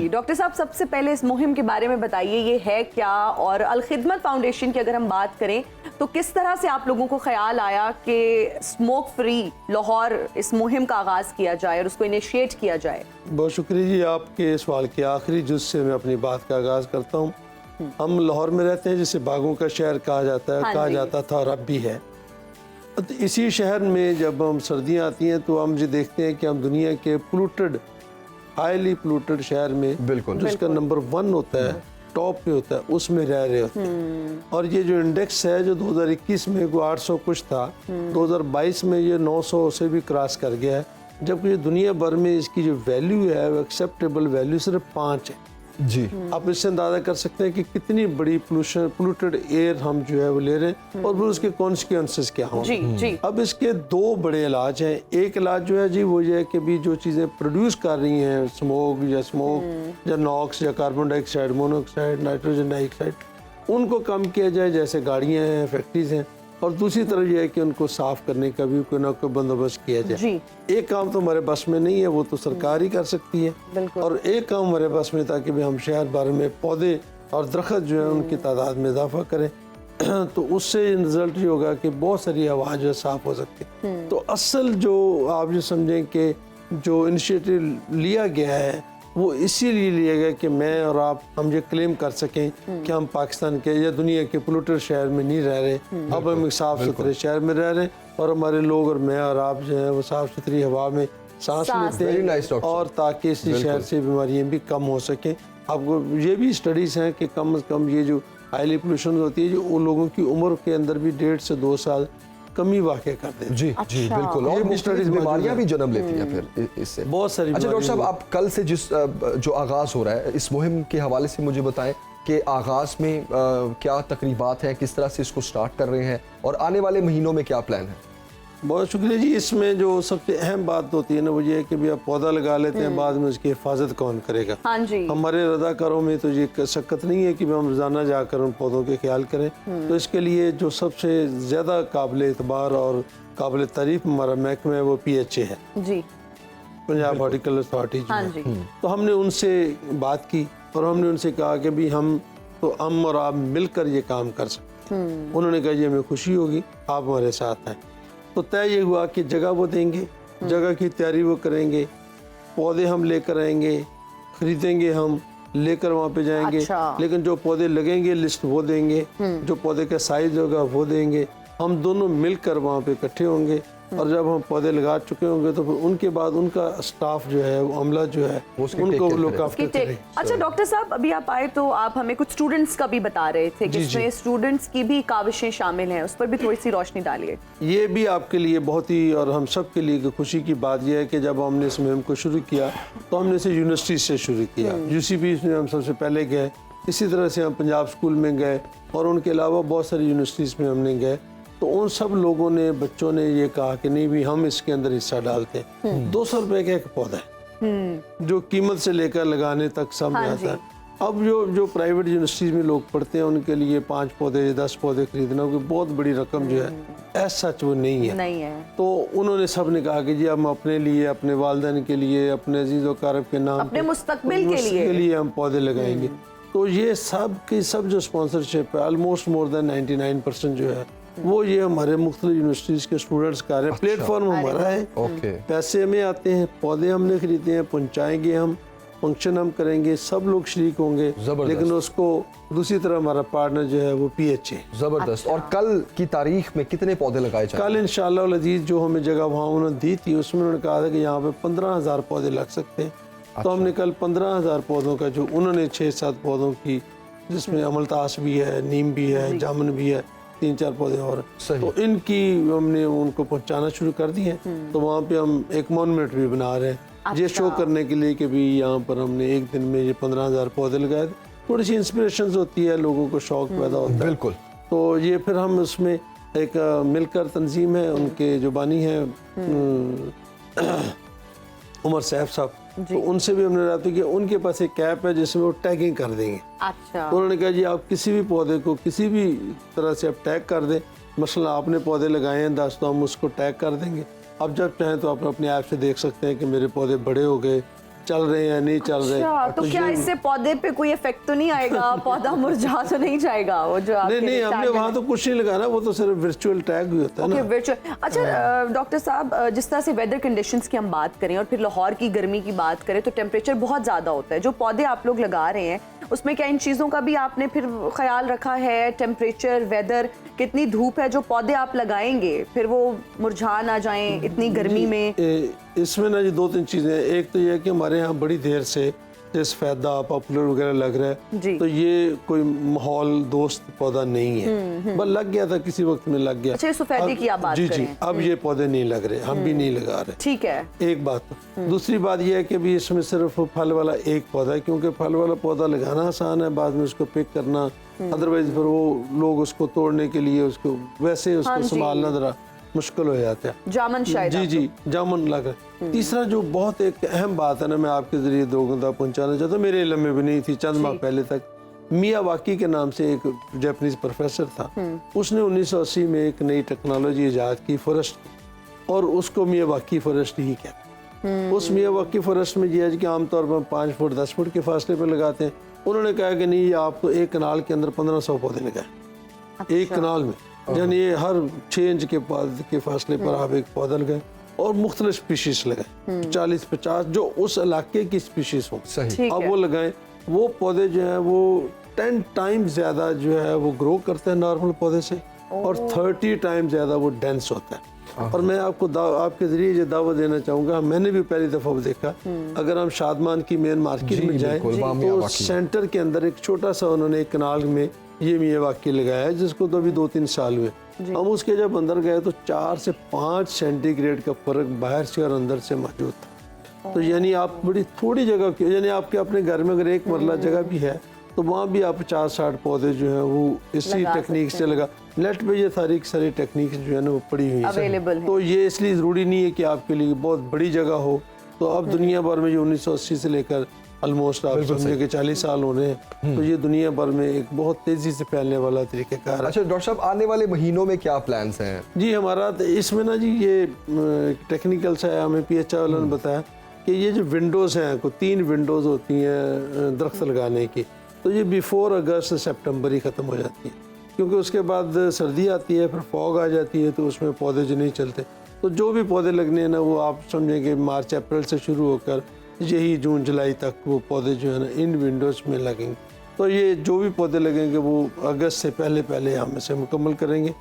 [SPEAKER 1] डॉक्टर साहब सबसे पहले इस मुहिम के बारे में बताइए, ये है क्या, और अल-खिदमत फाउंडेशन की अगर हम बात करें तो किस तरह से आप लोगों को ख्याल आया कि स्मोक फ्री लाहौर इस मुहिम का आगाज किया जाए और उसको इनिशिएट किया जाए?
[SPEAKER 6] बहुत शुक्रिया जी, आपके सवाल के आखिरी जुज से मैं अपनी बात का आगाज करता हूँ। हम लाहौर में रहते हैं जिसे बागों का शहर कहा जाता है, कहा जाता था और अब भी है। तो इसी शहर में जब हम सर्दियाँ आती हैं तो हम ये देखते हैं कि हम दुनिया के पोल्यूटेड, हाईली पोल्यूटेड शहर में, बिल्कुल जिसका नंबर 1 होता है, टॉप पे होता है, उसमें रह रहे होते हैं। और ये जो इंडेक्स है जो 2021 में 800 कुछ था, 2022 में ये 900 से भी क्रॉस कर गया है, जबकि ये दुनिया भर में इसकी जो वैल्यू है वो एक्सेप्टेबल वैल्यू सिर्फ 5 है
[SPEAKER 2] जी।
[SPEAKER 6] आप इससे अंदाजा कर सकते हैं कि कितनी बड़ी पोल्यूटेड एयर हम जो है वो ले रहे हैं और फिर उसके कॉन्सिक्वेंसेस क्या होंगे। अब इसके 2 बड़े इलाज हैं। एक इलाज जो है जी वो ये है कि भी जो चीज़ें प्रोड्यूस कर रही हैं, स्मोक या नॉक्स या carbon dioxide, monoxide, nitrogen dioxide, उनको कम किया जाए, जैसे गाड़ियाँ हैं, फैक्ट्रीज हैं। और दूसरी तरफ यह है कि उनको साफ करने का भी कोई ना कोई बंदोबस्त किया जाए। एक काम तो हमारे बस में नहीं है, वो तो सरकार ही कर सकती है, और एक काम हमारे बस में ताकि भी हम शहर भर में पौधे और दरख्त जो है उनकी तादाद में इजाफा करें तो उससे रिजल्ट ये होगा कि बहुत सारी हवा जो है साफ हो सकती है। तो असल जो आप जो समझें कि जो इनिशिएटिव लिया गया है वो इसीलिए लिया गया कि मैं और आप हम ये क्लेम कर सकें कि हम पाकिस्तान के या दुनिया के पोल्यूटेड शहर में नहीं रह रहे, अब हम एक साफ सुथरे शहर में रह रहे हैं और हमारे लोग और मैं और आप जो है वो साफ सुथरी हवा में सांस लेते हैं और ताकि इस शहर से बीमारियां भी कम हो सकें। आपको ये भी स्टडीज़ हैं कि कम से कम ये जो हाईली पोल्यूशन होती है जो उन लोगों की उम्र के अंदर भी 1.5 से 2 साल कमी वाक़ करते हैं।
[SPEAKER 2] जी जी बिल्कुल, और मुख्तलिफ बीमारियां भी जन्म लेती हैं फिर इससे
[SPEAKER 6] बहुत सारी।
[SPEAKER 2] अच्छा डॉक्टर साहब, आप कल से जो आगाज़ हो रहा है इस मुहिम के हवाले से मुझे बताएं कि आगाज़ में क्या तकरीबात हैं, किस तरह से इसको स्टार्ट कर रहे हैं और आने वाले महीनों में क्या प्लान है?
[SPEAKER 6] बहुत शुक्रिया जी। इसमें जो सबसे अहम बात होती है ना वो ये है कि भी आप पौधा लगा लेते हैं, बाद में उसकी हिफाजत कौन करेगा।
[SPEAKER 1] हाँ जी।
[SPEAKER 6] हमारे रज़ाकारों में तो ये शक्कत नहीं है कि हम रोज़ाना जाकर उन पौधों के ख्याल करें। तो इसके लिए जो सबसे ज़्यादा काबिल एतबार और काबिल तारीफ हमारा महकमा है वो PHA है
[SPEAKER 1] जी,
[SPEAKER 6] पंजाब हॉर्टिकल्चर अथॉरिटी जो
[SPEAKER 1] हाँ
[SPEAKER 6] है।
[SPEAKER 1] जी।
[SPEAKER 6] तो हमने उनसे बात की और हमने उनसे कहा कि भी हम और आप मिलकर ये काम कर सकते हैं। उन्होंने कहा जी हमें खुशी होगी आप हमारे साथ हैं। तो तय ये हुआ कि जगह वो देंगे, जगह की तैयारी वो करेंगे, पौधे हम लेकर आएंगे, खरीदेंगे, हम लेकर वहाँ पे जाएंगे।
[SPEAKER 1] अच्छा।
[SPEAKER 6] लेकिन जो पौधे लगेंगे लिस्ट वो देंगे, जो पौधे का साइज होगा वो देंगे। हम दोनों मिलकर वहाँ पे इकट्ठे होंगे और जब हम पौधे लगा चुके होंगे तो फिर उनके बाद उनका स्टाफ जो है वो अमला जो है उनको लोग
[SPEAKER 1] उसकी टेक। अच्छा डॉक्टर साहब, अभी आप आए तो आप हमें कुछ स्टूडेंट्स का भी बता रहे थे कि इसमें स्टूडेंट्स की भी काविशें शामिल हैं, उस पर भी थोड़ी सी रोशनी डालिए।
[SPEAKER 6] ये भी आपके लिए बहुत ही और हम सब के लिए खुशी की बात यह है कि जब हमने इस मुहिम को शुरू किया तो हमने इसे यूनिवर्सिटी से शुरू किया। UCB में हम सबसे पहले गए, इसी तरह से हम पंजाब स्कूल में गए और उनके अलावा बहुत सारी यूनिवर्सिटीज़ में हमने गए। तो उन सब लोगों ने, बच्चों ने ये कहा कि नहीं भी हम इसके अंदर हिस्सा डालते हैं। 200 रुपए का एक पौधा है जो कीमत से लेकर लगाने तक सब में आता है। अब जो प्राइवेट यूनिवर्सिटीज में लोग पढ़ते हैं उनके लिए 5 पौधे 10 पौधे खरीदना कोई बहुत बड़ी रकम जो है ऐसा सच वो नहीं है।
[SPEAKER 1] तो
[SPEAKER 6] उन्होंने सब ने कहा कि जी हम अपने लिए, अपने वालिदैन के लिए, अपने अजीज व कारब के नाम,
[SPEAKER 1] अपने मुस्तकबिल के लिए
[SPEAKER 6] हम पौधे लगाएंगे। तो ये सब की सब जो स्पॉन्सरशिप है ऑलमोस्ट मोर देन 99% जो है वो ये हमारे मुख्तलिफ यूनिवर्सिटीज के स्टूडेंट्स का है। प्लेटफॉर्म हमारा है, पैसे हमें आते हैं, पौधे हमने खरीदे हैं, पहुंचाएंगे हम, फंक्शन हम करेंगे, सब लोग शरीक होंगे। लेकिन उसको दूसरी तरह हमारा पार्टनर जो है वो PHA।
[SPEAKER 2] जबरदस्त। और कल की तारीख में कितने पौधे लगाए जाएंगे?
[SPEAKER 6] कल इंशाअल्लाह अजीज जो हमें जगह वहाँ उन्होंने दी थी उसमें उन्होंने कहा था कि यहाँ पे 15,000 पौधे लग सकते हैं। तो हमने कल 15,000 पौधों का जो उन्होंने 6-7 पौधों की, जिसमें अमलतास भी है, नीम भी है, जामुन भी है, 3-4 पौधे और, तो इनकी हमने उनको पहुंचाना शुरू कर दिए। तो वहाँ पे हम एक मॉन्यूमेंट भी बना रहे हैं ये शो करने के लिए कि भी यहाँ पर हमने एक दिन में ये 15,000 पौधे लगाए। थोड़ी सी इंस्पिरेशन होती है, लोगों को शौक पैदा होता है।
[SPEAKER 2] बिल्कुल।
[SPEAKER 6] तो ये फिर हम उसमें एक मिलकर तंजीम है, उनके जो बानी है उमर साहब साहब, तो उनसे भी हमने रात की उनके पास एक कैप है जिसमें वो टैगिंग कर देंगे।
[SPEAKER 1] अच्छा।
[SPEAKER 6] तो उन्होंने कहा जी आप किसी भी पौधे को किसी भी तरह से आप टैग कर दें, मसलन आपने पौधे लगाए हैं 10 तो हम उसको टैग कर देंगे। अब जब चाहें तो आप अपने ऐप से देख सकते हैं कि मेरे पौधे बड़े हो गए, चल रहे हैं, नहीं चल रहे।
[SPEAKER 1] तो क्या इससे पौधे पे कोई इफेक्ट तो नहीं आएगा? पौधा मुरझा तो नहीं जाएगा? वो जो
[SPEAKER 6] नहीं हमने वहाँ तो कुछ नहीं लगाना, वो तो सिर्फ वर्चुअल टैग ही होता है ना।
[SPEAKER 1] वर्चुअल। अच्छा डॉक्टर साहब, जिस तरह से वेदर कंडीशंस की हम बात करें और फिर लाहौर की गर्मी की बात करें तो टेम्परेचर बहुत ज़्यादा होता है। जो पौधे आप लोग लगा रहे हैं उसमें क्या इन चीज़ों का भी आपने फिर ख्याल रखा है? टेम्परेचर, वेदर, कितनी धूप है, जो पौधे आप लगाएंगे फिर वो मुरझा ना जाएं इतनी गर्मी में?
[SPEAKER 6] इसमें ना जी 2-3 चीज़ें हैं। एक तो ये है कि हमारे यहाँ बड़ी देर से सफेदा पॉपुलर वगैरह लग रहा है, तो ये कोई माहौल दोस्त पौधा नहीं है, बस लग गया था किसी वक्त में लग गया।
[SPEAKER 1] अच्छा, सफेदे की आप बात
[SPEAKER 6] कर रहे हैं? अब ये पौधे नहीं लग रहे, हम भी नहीं लगा रहे।
[SPEAKER 1] ठीक है,
[SPEAKER 6] एक बात। दूसरी बात यह है कि भी इसमें सिर्फ फल वाला एक पौधा है, क्योंकि फल वाला पौधा लगाना आसान है, बाद में उसको पिक करना, अदरवाइज फिर वो लोग उसको तोड़ने के लिए उसको वैसे उसको संभालना जरा मुश्किल हो जाता है।
[SPEAKER 1] जामुन शायद
[SPEAKER 6] जी जामुन लग रहा है। तीसरा जो बहुत एक अहम बात है ना, मैं आपके जरिए लोगों तक पहुंचाना चाहता हूँ, मेरे इल्म में भी नहीं थी, चंद माह पहले तक मियावाकी के नाम से एक जापानीज प्रोफेसर था, उसने 1980 में एक नई टेक्नोलॉजी इजाद की फॉरेस्ट की, और उसको मियावाकी फॉरेस्ट ही कहते। उस मियावाकी फॉरेस्ट में यह है कि आमतौर पर 5 फुट 10 फुट के फासले पर लगाते हैं। उन्होंने कहा कि नहीं, आप तो एक कनाल के अंदर 1500 पौधे लगाए एक कनाल में, यानी ये हर 6 इंच के फासले पर आप एक पौधा लगाए और मुख्तलिफ स्पीशीज लगाए, 40-50 जो उस इलाके की स्पीशीज हो, अब वो लगाएं। वो पौधे जो है वो 10 टाइम्स ज्यादा जो है वो ग्रो करते हैं नॉर्मल पौधे से, और 30 टाइम्स ज्यादा वो डेंस होता है। और मैं आपको आपके जरिए ये दावा देना चाहूँगा, मैंने भी पहली दफ़ा देखा, अगर हम शादमान की मेन मार्केट में जाएं तो सेंटर के अंदर एक छोटा सा उन्होंने एक कनाल में ये मियावाकी लगाया है, जिसको तो अभी 2-3 साल हुए। हम उसके जब अंदर गए तो 4 से 5 सेंटीग्रेड का फर्क बाहर से और अंदर से मौजूद था। तो यानी आप बड़ी थोड़ी जगह, यानी आपके अपने घर में अगर एक मरला जगह भी है तो वहाँ भी आप 50-60 पौधे जो हैं वो इसी
[SPEAKER 1] लगा
[SPEAKER 6] टेक्निक
[SPEAKER 1] सकते
[SPEAKER 6] से लगा। नेट पे ये सारी टेक्निक जो है ना वो पड़ी हुई है
[SPEAKER 1] Available है।
[SPEAKER 6] तो ये इसलिए ज़रूरी नहीं है कि आपके लिए बहुत बड़ी जगह हो। तो अब दुनिया भर में जो 1980 से लेकर ऑलमोस्ट आप समझे कि 40 साल हो रहे हैं, तो ये दुनिया भर में एक बहुत तेज़ी से फैलने वाला तरीक़ेकार है।
[SPEAKER 2] अच्छा डॉक्टर साहब, आने वाले महीनों में क्या प्लान्स हैं?
[SPEAKER 6] जी हमारा तो इसमें ना जी ये टेक्निकल से हमें PHI वालों ने बताया कि ये जो विंडोज़ हैं, को 3 विंडोज़ होती हैं दरख्त लगाने की, तो ये बिफोर अगस्त सितंबर ही ख़त्म हो जाती है, क्योंकि उसके बाद सर्दी आती है, फिर फॉग आ जाती है, तो उसमें पौधे जो नहीं चलते। तो जो भी पौधे लगने हैं ना वो आप समझें कि मार्च अप्रैल से शुरू होकर यही जून जुलाई तक वो पौधे जो है ना इन विंडोज़ में लगेंगे। तो ये जो भी पौधे लगेंगे वो अगस्त से पहले हम इसे मुकम्मल करेंगे।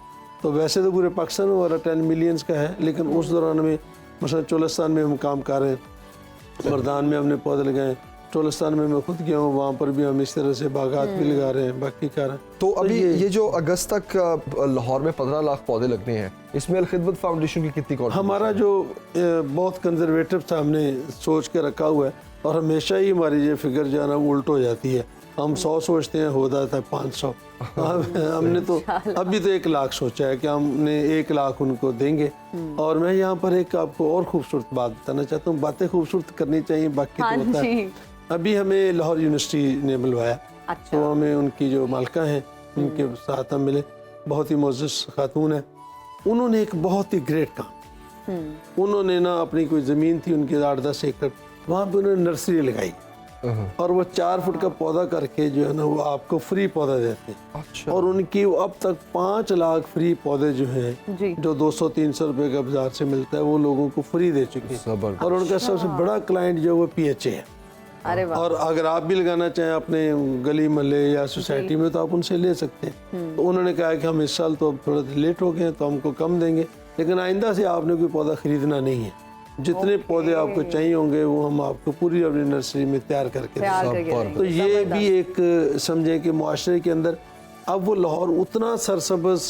[SPEAKER 6] तो वैसे तो पूरे पाकिस्तान में हमारा 10 मिलियंस का है, लेकिन उस दौरान में मसलन चोलिस्तान में हम काम कर रहे हैं, मर्दान में हमने पौधे लगाए, चोलिस्तान में मैं खुद गया हूँ, वहाँ पर भी हम इस तरह से बागात भी लगा रहे हैं, बाकी कर रहे हैं।
[SPEAKER 2] तो अभी ये जो अगस्त तक लाहौर में 15 लाख पौधे लगने हैं, इसमें अल खिदमत फाउंडेशन की कितनी contribution
[SPEAKER 6] हमारा जो बहुत कंजर्वेटिव था, हमने सोच के रखा हुआ है, और हमेशा ही हमारी ये फिगर जो है ना उल्ट हो जाती है। हम 100 सोचते हैं, होता था 500। हमने तो अभी तो 1 लाख सोचा है कि हमने 1 लाख उनको देंगे। और मैं यहाँ पर एक आपको और खूबसूरत बात बताना चाहता हूँ। बातें खूबसूरत करनी चाहिए, बाकी तो होता है। अभी हमें लाहौर यूनिवर्सिटी ने बुलवाया,
[SPEAKER 1] अच्छा।
[SPEAKER 6] तो हमें उनकी जो मालिका हैं उनके साथ हम मिले, बहुत ही मोअज़्ज़ज़ खातून है। उन्होंने एक बहुत ही ग्रेट काम, उन्होंने ना अपनी कोई ज़मीन थी उनकी 8-10 एकड़, वहाँ पे उन्होंने नर्सरी लगाई, और वो 4 फुट का पौधा करके जो है ना वो आपको फ्री पौधा देते हैं।
[SPEAKER 2] अच्छा।
[SPEAKER 6] और उनकी अब तक 5 लाख फ्री पौधे जो हैं, जो 200-300 रुपए का बाजार से मिलता है, वो लोगों को फ्री दे चुके हैं। और उनका सबसे बड़ा क्लाइंट जो वो PHA है।
[SPEAKER 1] अरे वाह।
[SPEAKER 6] और अगर आप भी लगाना चाहें अपने गली मोहल्ले या सोसाइटी में, तो आप उनसे ले सकते हैं। तो उन्होंने कहा कि हम इस साल तो अब थोड़ा लेट हो गए, तो हमको कम देंगे, लेकिन आइंदा से आपने कोई पौधा खरीदना नहीं है। जितने पौधे आपको चाहिए होंगे वो हम आपको पूरी अपनी नर्सरी में तैयार करके देंगे। तो ये भी एक समझें कि मुआशरे के अंदर अब वो लाहौर उतना सरसब्ज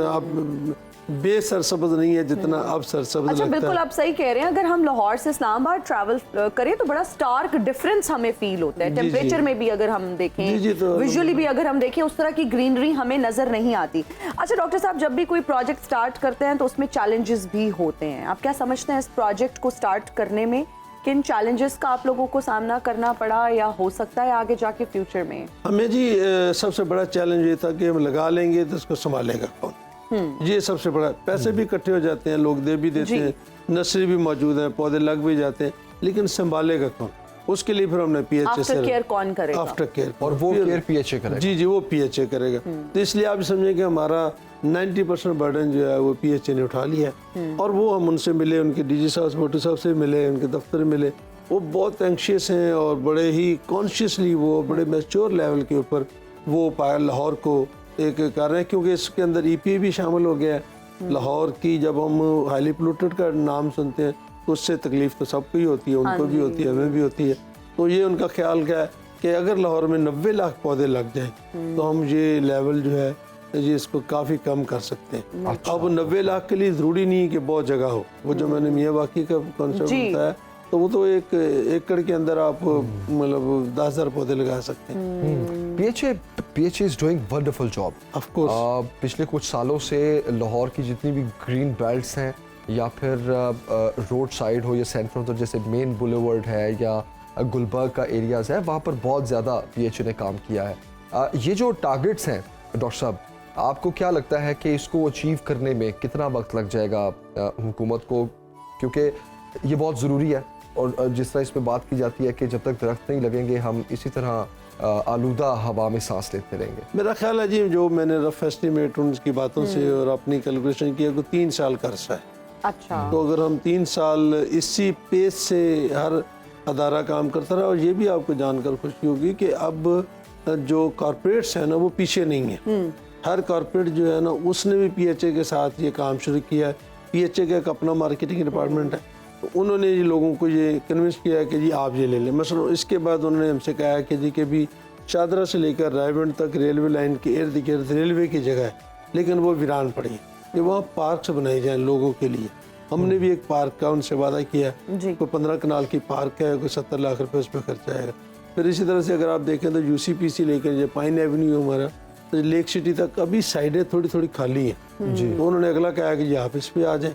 [SPEAKER 6] आप बेसरसब्ज नहीं है जितना अब सरसब्ज
[SPEAKER 1] अच्छा,
[SPEAKER 6] लगता
[SPEAKER 1] बिल्कुल
[SPEAKER 6] है।
[SPEAKER 1] आप सही कह रहे हैं। अगर हम लाहौर से इस्लामाबाद ट्रैवल करें तो बड़ा स्टार्क डिफरेंस हमें फील होता है। टेम्परेचर में भी अगर हम देखें,
[SPEAKER 6] तो
[SPEAKER 1] विजुअली भी अगर हम देखें, उस तरह की ग्रीनरी हमें नजर नहीं आती। अच्छा डॉक्टर साहब, जब भी कोई प्रोजेक्ट स्टार्ट करते हैं तो उसमें चैलेंजेस भी होते हैं। आप क्या समझते हैं इस प्रोजेक्ट को स्टार्ट करने में किन चैलेंजेस का आप लोगों को सामना करना पड़ा या हो सकता है आगे जाके फ्यूचर में?
[SPEAKER 6] हमें जी सबसे बड़ा चैलेंज ये था कि हम लगा लेंगे तो उसको संभालेगा कौन। ये सबसे बड़ा, पैसे भी इकट्ठे हो जाते हैं, लोग दे भी देते हैं, नर्सरी भी मौजूद है, पौधे लग भी जाते हैं, लेकिन संभालेगा कौन? उसके लिए फिर हमने PHA से
[SPEAKER 1] आफ्टर केयर कौन करेगा?
[SPEAKER 6] आफ्टर केयर,
[SPEAKER 2] और वो केयर PHA करेगा।
[SPEAKER 6] जी वो PHA करेगा। तो इसलिए आप समझें कि हमारा 90% बर्डन जो है वो PHA ने उठा लिया। और वो हम उनसे मिले, उनके DG साहब, भुट्टो साहब से मिले, उनके दफ्तर मिले। वो बहुत एंशियस हैं और बड़े ही कॉन्शियसली वो बड़े मैच्योर लेवल के ऊपर वो लाहौर को एक कर रहे हैं, क्योंकि इसके अंदर EPA भी शामिल हो गया है। लाहौर की जब हम हाईली पोल्यूटेड का नाम सुनते हैं तो उससे तकलीफ तो सबको ही होती है, उनको भी होती है, हमें भी होती है। तो ये उनका ख्याल क्या है कि अगर लाहौर में 90 लाख पौधे लग जाएं तो हम ये लेवल जो है ये इसको काफ़ी कम कर सकते हैं। अब 90 लाख के लिए ज़रूरी नहीं है कि बहुत जगह हो। वो जो मैंने मियाँ बाकी का कॉन्सेप्ट बताया, तो वो तो 1 एकड़ के अंदर आप मतलब 10,000 पौधे लगा सकते हैं।
[SPEAKER 2] PHA is doing wonderful job.
[SPEAKER 6] Of course.
[SPEAKER 2] पिछले कुछ सालों से लाहौर की जितनी भी ग्रीन बेल्ट्स हैं या फिर रोड साइड हो या सेंटर तो जैसे मेन बुलेवर्ड है या गुलबर्ग का एरियाज है, वहाँ पर बहुत ज़्यादा PHA ने काम किया है। ये जो टारगेट्स हैं डॉक्टर साहब, आपको क्या लगता है कि इसको अचीव करने में कितना वक्त लग जाएगा हुकूमत को? क्योंकि ये बहुत ज़रूरी है, और जिस तरह इस पर बात की जाती है कि जब तक दरख्त नहीं लगेंगे हम इसी तरह आलूदा हवा में सांस लेते रहेंगे।
[SPEAKER 6] मेरा ख्याल है जी, जो मैंने रफ एस्टिमेट उनकी बातों से और अपनी कैलकुलेशन किया कि 3 साल का अरसा है।
[SPEAKER 1] अच्छा।
[SPEAKER 6] तो अगर हम 3 साल इसी पेस से हर अदारा काम करता रहा, और ये भी आपको जानकर खुशी होगी कि अब जो कॉरपोरेट्स हैं ना वो पीछे नहीं है। हर कॉरपोरेट जो है ना उसने भी PHA के साथ ये काम शुरू किया है। PHA का एक अपना मार्केटिंग डिपार्टमेंट है, तो उन्होंने ये लोगों को ये कन्विंस किया कि जी आप ये ले लें। मसलन इसके बाद उन्होंने हमसे कहा कि जी कि भी शादरा से लेकर रायबंड तक रेलवे लाइन के इर्द गिर्द रेलवे की जगह है, लेकिन वो वीरान पड़ी है, कि वहाँ पार्क्स बनाए जाएँ लोगों के लिए। हमने भी एक पार्क का उनसे वादा किया, कोई 15 कनाल की पार्क है, कोई 70 लाख रुपए उस पर खर्चा आएगा। फिर इसी तरह से अगर आप देखें तो UCPC लेकर जो पाइन एवेन्यू हमारा तो लेक सिटी तक अभी साइडें थोड़ी थोड़ी खाली हैं जी, तो उन्होंने अगला कहा कि जी आप इस पे आ जाएं।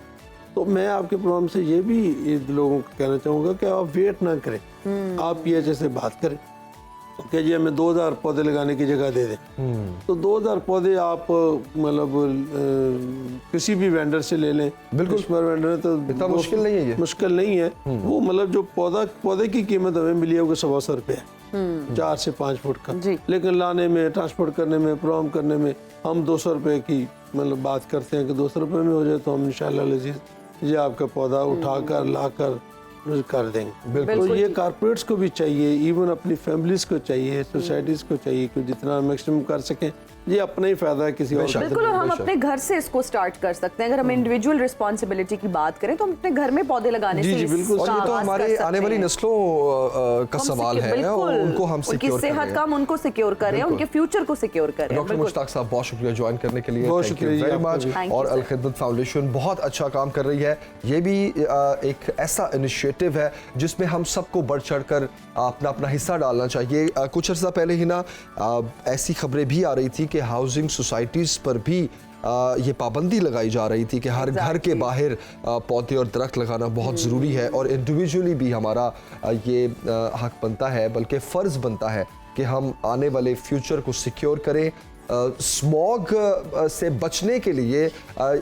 [SPEAKER 6] तो मैं आपके प्रोग्राम से ये भी लोगों को कहना चाहूँगा कि आप वेट ना करें, आप PHA से बात करें कि जी हमें 2000 पौधे लगाने की जगह दे दें। तो 2000 पौधे आप मतलब किसी भी वेंडर से ले लें,
[SPEAKER 2] बिल्कुल
[SPEAKER 6] वेंडर है तो
[SPEAKER 2] इतना मुश्किल नहीं है, ये
[SPEAKER 6] मुश्किल नहीं है। वो मतलब जो पौधे की कीमत हमें मिली है वो 125 रुपये है, 4 से 5 फुट का, लेकिन लाने में, ट्रांसपोर्ट करने में, प्रोग्राम करने में हम 200 रुपये की मतलब बात करते हैं कि 200 रुपये में हो जाए तो हम इंशाल्लाह लजीज ये आपका पौधा उठाकर लाकर कर देंगे। तो ये कारपोरेट्स को भी चाहिए, इवन अपनी फैमिलीज को चाहिए, सोसाइटीज को चाहिए कि जितना मैक्सिमम कर सकें, ये अपना ही फायदा है किसी और का।
[SPEAKER 1] बिल्कुल, और हम अपने घर से इसको स्टार्ट कर सकते हैं। अगर हम इंडिविजुअल रिस्पॉन्सिबिलिटी की बात करें तो हम अपने घर में पौधे लगाने से
[SPEAKER 2] बिल्कुल। और ये तो हमारे आने वाली नस्लों का सवाल है और उनको हम
[SPEAKER 1] उनकी सेहत का हम उनको सिक्योर करें, उनके फ्यूचर को सिक्योर करें।
[SPEAKER 2] डॉक्टर मुश्ताक साहब बहुत शुक्रिया ज्वाइन करने के लिए,
[SPEAKER 6] बहुत
[SPEAKER 2] थैंक यू वेरी मच। और अल खिदमत फाउंडेशन बहुत अच्छा काम कर रही है। ये भी एक ऐसा इनिशिएटिव है जिसमें हम सबको बढ़ चढ़ कर अपना अपना हिस्सा डालना चाहिए। कुछ अर्सा पहले ही ना ऐसी खबरें भी आ रही थी कि हाउसिंग सोसाइटीज़ पर भी ये पाबंदी लगाई जा रही थी कि हर घर के बाहर पौधे और दरख्त लगाना बहुत ज़रूरी है और इंडिविजुअली भी हमारा ये हक बनता है, बल्कि फ़र्ज़ बनता है कि हम आने वाले फ्यूचर को सिक्योर करें। स्मॉग से बचने के लिए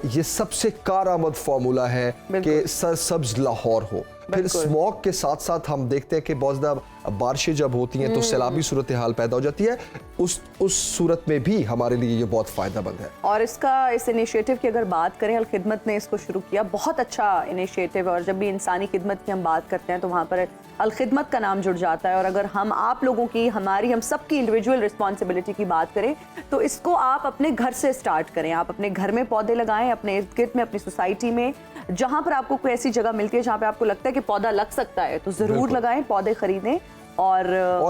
[SPEAKER 2] ये सबसे कारआमद फार्मूला है कि सरसब्ज लाहौर हो। फिर स्मॉग के साथ साथ हम देखते हैं कि बहुत ज़्यादा बारिशें जब होती हैं तो सैलाबी सूरत हाल पैदा हो जाती है। उस सूरत में भी हमारे लिए ये बहुत फ़ायदेमंद है।
[SPEAKER 1] और इस इनिशिएटिव की अगर बात करें, अल खिदमत ने इसको शुरू किया, बहुत अच्छा इनिशिएटिव है। और जब भी इंसानी खिदमत की हम बात करते हैं तो वहाँ पर अल खिदमत का नाम जुड़ जाता है। और अगर हम आप लोगों की, हम सबकी इंडिविजुअल रिस्पॉन्सिबिलिटी की बात करें तो इसको आप अपने घर से स्टार्ट करें। आप अपने घर में पौधे लगाएं, अपने इर्द गिर्द में, अपनी सोसाइटी में, जहाँ पर आपको कोई ऐसी जगह मिलती है जहाँ पे आपको लगता है कि पौधा लग सकता है तो जरूर लगाएं, पौधे खरीदें। और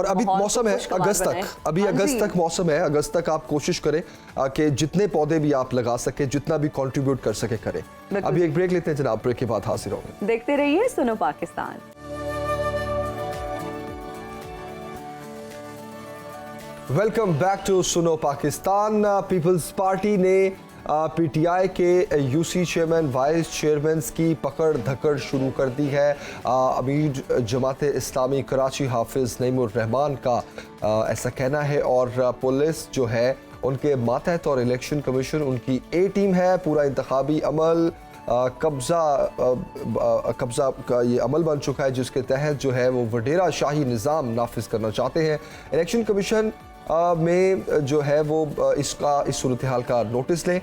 [SPEAKER 2] अभी मौसम है अगस्त तक, अभी अगस्त तक मौसम है, अगस्त तक आप कोशिश करें कि जितने पौधे भी आप लगा सके, जितना भी कंट्रीब्यूट कर सके करें। अभी एक ब्रेक लेते हैं जनाब, ब्रेक के बाद हाजिर होंगे।
[SPEAKER 1] देखते रहिए Suno Pakistan.
[SPEAKER 2] Welcome back to Suno Pakistan. Peoples party ने PTI के यूसी चेयरमैन, वाइस चेयरमैन की पकड़ धकड़ शुरू कर दी है। अमीर जमात इस्लामी कराची हाफिज नईमुर रहमान का ऐसा कहना है और पुलिस जो है उनके मातहत और इलेक्शन कमीशन उनकी A टीम है। पूरा इंतखाबी अमल कब्जा का ये अमल बन चुका है जिसके तहत जो है वो वडेरा शाही निज़ाम नाफिज करना चाहते हैं। इलेक्शन कमीशन में जो है वो इस सूरत हाल का नोटिस लें।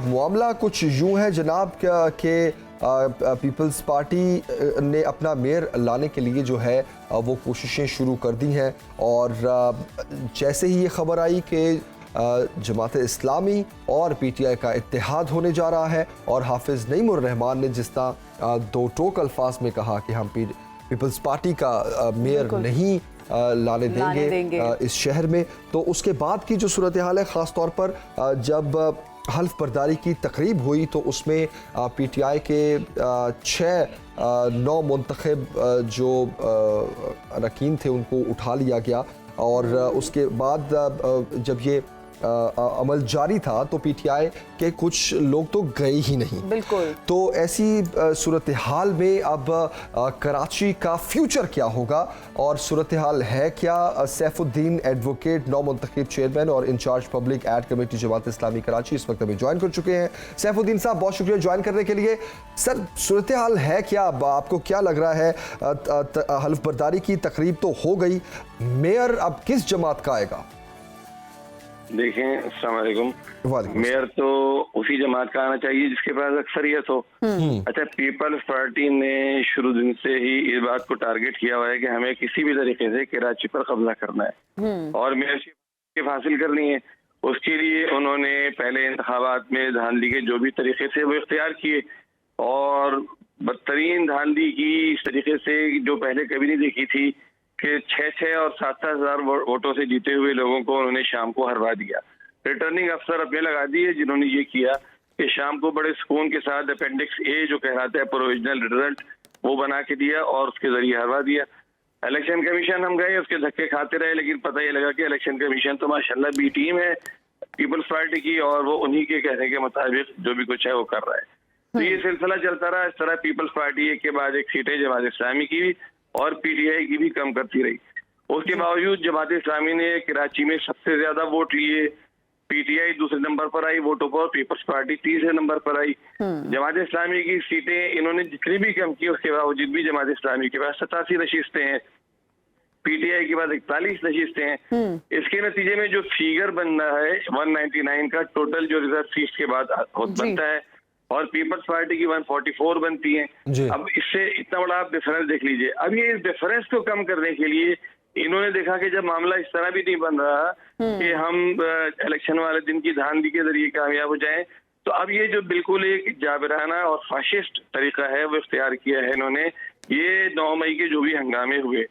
[SPEAKER 2] मामला कुछ यूँ है जनाब के पीपल्स पार्टी ने अपना मेयर लाने के लिए जो है वो कोशिशें शुरू कर दी हैं और जैसे ही ये खबर आई कि जमात इस्लामी और PTI का इत्तेहाद होने जा रहा है और हाफिज नईमुर रहमान ने जिस तरह दो टोक अल्फाज में कहा कि हम पीपल्स पार्टी का मेयर नहीं लाने देंगे इस शहर में, तो उसके बाद की जो सूरत हाल है, ख़ास तौर पर जब हल्फ बर्दारी की तकरीब हुई तो उसमें PTI के 6 नौ मुंतखब जो अरकान थे उनको उठा लिया गया और उसके बाद जब ये अमल जारी था तो PTI के कुछ लोग तो गए ही नहीं।
[SPEAKER 1] बिल्कुल। तो
[SPEAKER 2] ऐसी सूरत हाल में अब कराची का फ्यूचर क्या होगा और सूरत हाल है क्या? सैफुद्दीन एडवोकेट, नौ मुंतखब चेयरमैन और in charge public add committee Jamaat Islami Karachi इस वक्त अभी ज्वाइन कर चुके हैं। सैफुद्दीन साहब बहुत शुक्रिया ज्वाइन करने के लिए। सर, सूरत हाल है क्या? आपको क्या लग रहा है? हल्फ बर्दारी की तकरीब तो हो गई, मेयर अब किस जमात का आएगा?
[SPEAKER 7] देखें, अस्सलाम वालेकुम। मेयर तो उसी जमात का आना चाहिए जिसके पास अक्सरियत हो। अच्छा, पीपल्स पार्टी ने शुरू दिन से ही इस बात को टारगेट किया हुआ है कि हमें किसी भी तरीके से कराची पर कब्जा करना है और मेयरशिप हासिल करनी है। उसके लिए उन्होंने पहले इंतखाबात में धांधली के जो भी तरीके से वो इख्तियार किए और बदतरीन धांधली की इस तरीके से जो पहले कभी नहीं देखी थी कि 6 और 7 हज़ार वोटों से जीते हुए लोगों को उन्होंने शाम को हरवा दिया। रिटर्निंग अफसर अपने लगा दिए जिन्होंने ये किया कि शाम को बड़े सुकून के साथ अपेंडिक्स A जो कहलाता है प्रोविजनल रिजल्ट वो बना के दिया और उसके जरिए हरवा दिया। इलेक्शन कमीशन हम गए, उसके धक्के खाते रहे, लेकिन पता ये लगा कि इलेक्शन कमीशन तो माशाल्लाह बी टीम है पीपल्स पार्टी की, और वो उन्हीं के कहने के मुताबिक जो भी कुछ है वो कर रहा है। तो ये सिलसिला चलता रहा। इस तरह पीपल्स पार्टी एक के बाद एक सीटें जमात इस्लामी की भी और पीटीआई की भी कम करती रही। उसके बावजूद जमात इस्लामी ने कराची में सबसे ज्यादा वोट लिए, पीटीआई दूसरे नंबर पर आई वोटों पर, पीपल्स पार्टी तीसरे नंबर पर आई। जमात इस्लामी की सीटें इन्होंने जितनी भी कम की, उसके बावजूद भी जमात इस्लामी के पास 87 नशिस्तें हैं, पीटीआई के पास 41 नशिस्तें हैं। इसके नतीजे में जो फिगर बन रहा है 199 का टोटल जो रिजर्व सीट्स के बाद बनता है, और पीपल्स पार्टी की 144 बनती है। अब इससे इतना बड़ा आप डिफरेंस देख लीजिए। अब ये इस डिफरेंस को कम करने के लिए इन्होंने देखा कि जब मामला इस तरह भी नहीं बन रहा कि हम इलेक्शन वाले दिन की धांधली के जरिए कामयाब हो जाएं, तो अब ये जो बिल्कुल एक जाबराना और फाशिस्ट तरीका है वो इख्तियार किया है इन्होंने। ये 9 मई के जो भी हंगामे हुए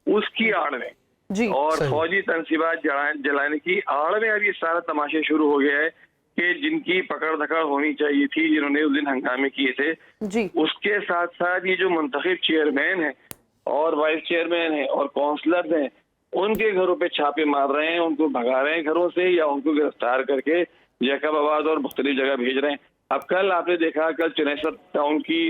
[SPEAKER 7] उसकी आड़ में और फौजी तनसीबात जलाने की आड़ में अब ये सारा तमाशा शुरू हो गया है कि जिनकी पकड़ धकड़ होनी चाहिए थी, जिन्होंने उस दिन हंगामे किए थे, उसके साथ साथ ये जो मुंतखब चेयरमैन है और वाइस चेयरमैन है और काउंसलर हैं, उनके घरों पे छापे मार रहे हैं, उनको भगा रहे हैं घरों से या उनको गिरफ्तार करके जैकबाबाद और मुख्तलिफ जगह भेज रहे हैं। अब कल आपने देखा, कल चुनेसर टाउन की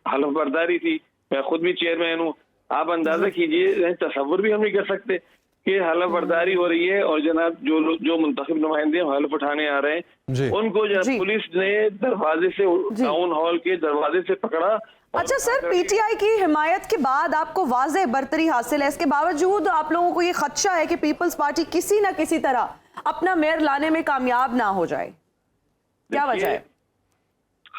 [SPEAKER 7] हलफ बर्दारी थी, मैं खुद भी चेयरमैन हूँ। आप अंदाजा कीजिए, तस्वुर भी हम नहीं कर सकते कि हलफ बर्दारी हो रही है और जनाब जो मुंतखब नुमाइंदे हलफ उठाने आ रहे हैं उनको पुलिस ने दरवाजे से, टाउन हॉल के दरवाजे से पकड़ा।
[SPEAKER 1] अच्छा सर, पीटीआई की हिमायत के बाद आपको वाज़ेह बरतरी हासिल है, इसके बावजूद आप लोगों को ये खदशा है कि पीपल्स पार्टी किसी न किसी तरह अपना मेयर लाने में कामयाब ना हो जाए, क्या वजह है?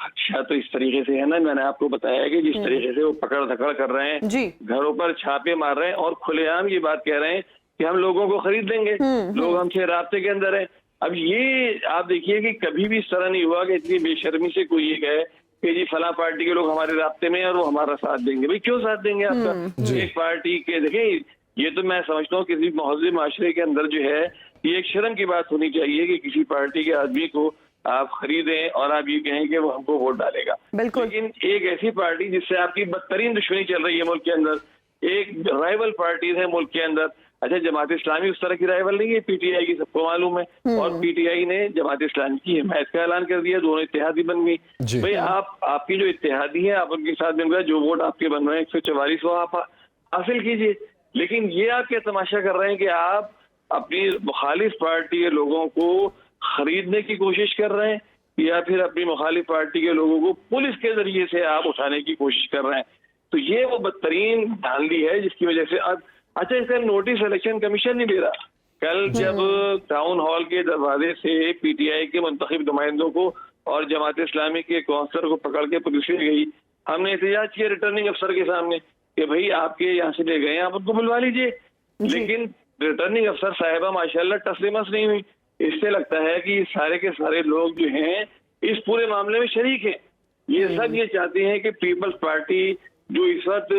[SPEAKER 7] अच्छा, तो इस तरीके से है ना, मैंने आपको बताया कि जिस तरीके से वो पकड़ धकड़ कर रहे हैं, घरों पर छापे मार रहे हैं और खुलेआम ये बात कह रहे हैं कि हम लोगों को खरीद लेंगे, लोग हमसे राब्ते के अंदर हैं। अब ये आप देखिए कि कभी भी इस तरह नहीं हुआ कि इतनी बेशर्मी से कोई ये कहे कि जी फला पार्टी के लोग हमारे राब्ते में और वो हमारा साथ देंगे। भाई क्यों साथ देंगे आपका? एक पार्टी के देखिए, ये तो मैं समझता हूँ किसी महज़ माशरे के अंदर जो है ये एक शर्म की बात होनी चाहिए कि किसी पार्टी के आदमी को आप खरीदें और आप ये कहें कि वो हमको वोट डालेगा। लेकिन एक ऐसी पार्टी जिससे आपकी बदतरीन दुश्मनी चल रही है मुल्क के अंदर, एक राइवल पार्टी है मुल्क के अंदर। अच्छा, जमात इस्लामी उस तरह की राइवल नहीं है, पीटीआई की सबको मालूम है, और पीटीआई ने जमात इस्लामी की हिमायत का ऐलान कर दिया, दोनों इत्तेहादी बन गई। भाई आपकी जो इत्तेहादी है आप उनके साथ मिलकर जो वोट आपके बन रहे हैं 144 वो आप हासिल कीजिए। लेकिन ये आप क्या तमाशा कर रहे हैं कि आप अपनी मुखालिफ पार्टी के लोगों को खरीदने की कोशिश कर रहे हैं या फिर अपनी मुखालिफ पार्टी के लोगों को पुलिस के जरिए से आप उठाने की कोशिश कर रहे हैं। तो ये वो बदतरीन धांधली है जिसकी वजह से अब अच्छा, इसका नोटिस इलेक्शन कमीशन नहीं दे रहा। कल जब टाउन हॉल के दरवाजे से पीटीआई के मुंतखब नुमाइंदों को और जमात इस्लामी के काउंसलर को पकड़ के पुलिस ले गई, हमने एहतजाज किया रिटर्निंग अफसर के सामने कि भाई आपके यहाँ से ले गए, आप उनको बुलवा लीजिए। लेकिन रिटर्निंग अफसर साहिबा माशाल्लाह टसलिमस नहीं हुई। इससे लगता है कि सारे के सारे लोग जो हैं इस पूरे मामले में शरीक हैं। ये सब ये चाहते हैं कि पीपल्स पार्टी जो इस वक्त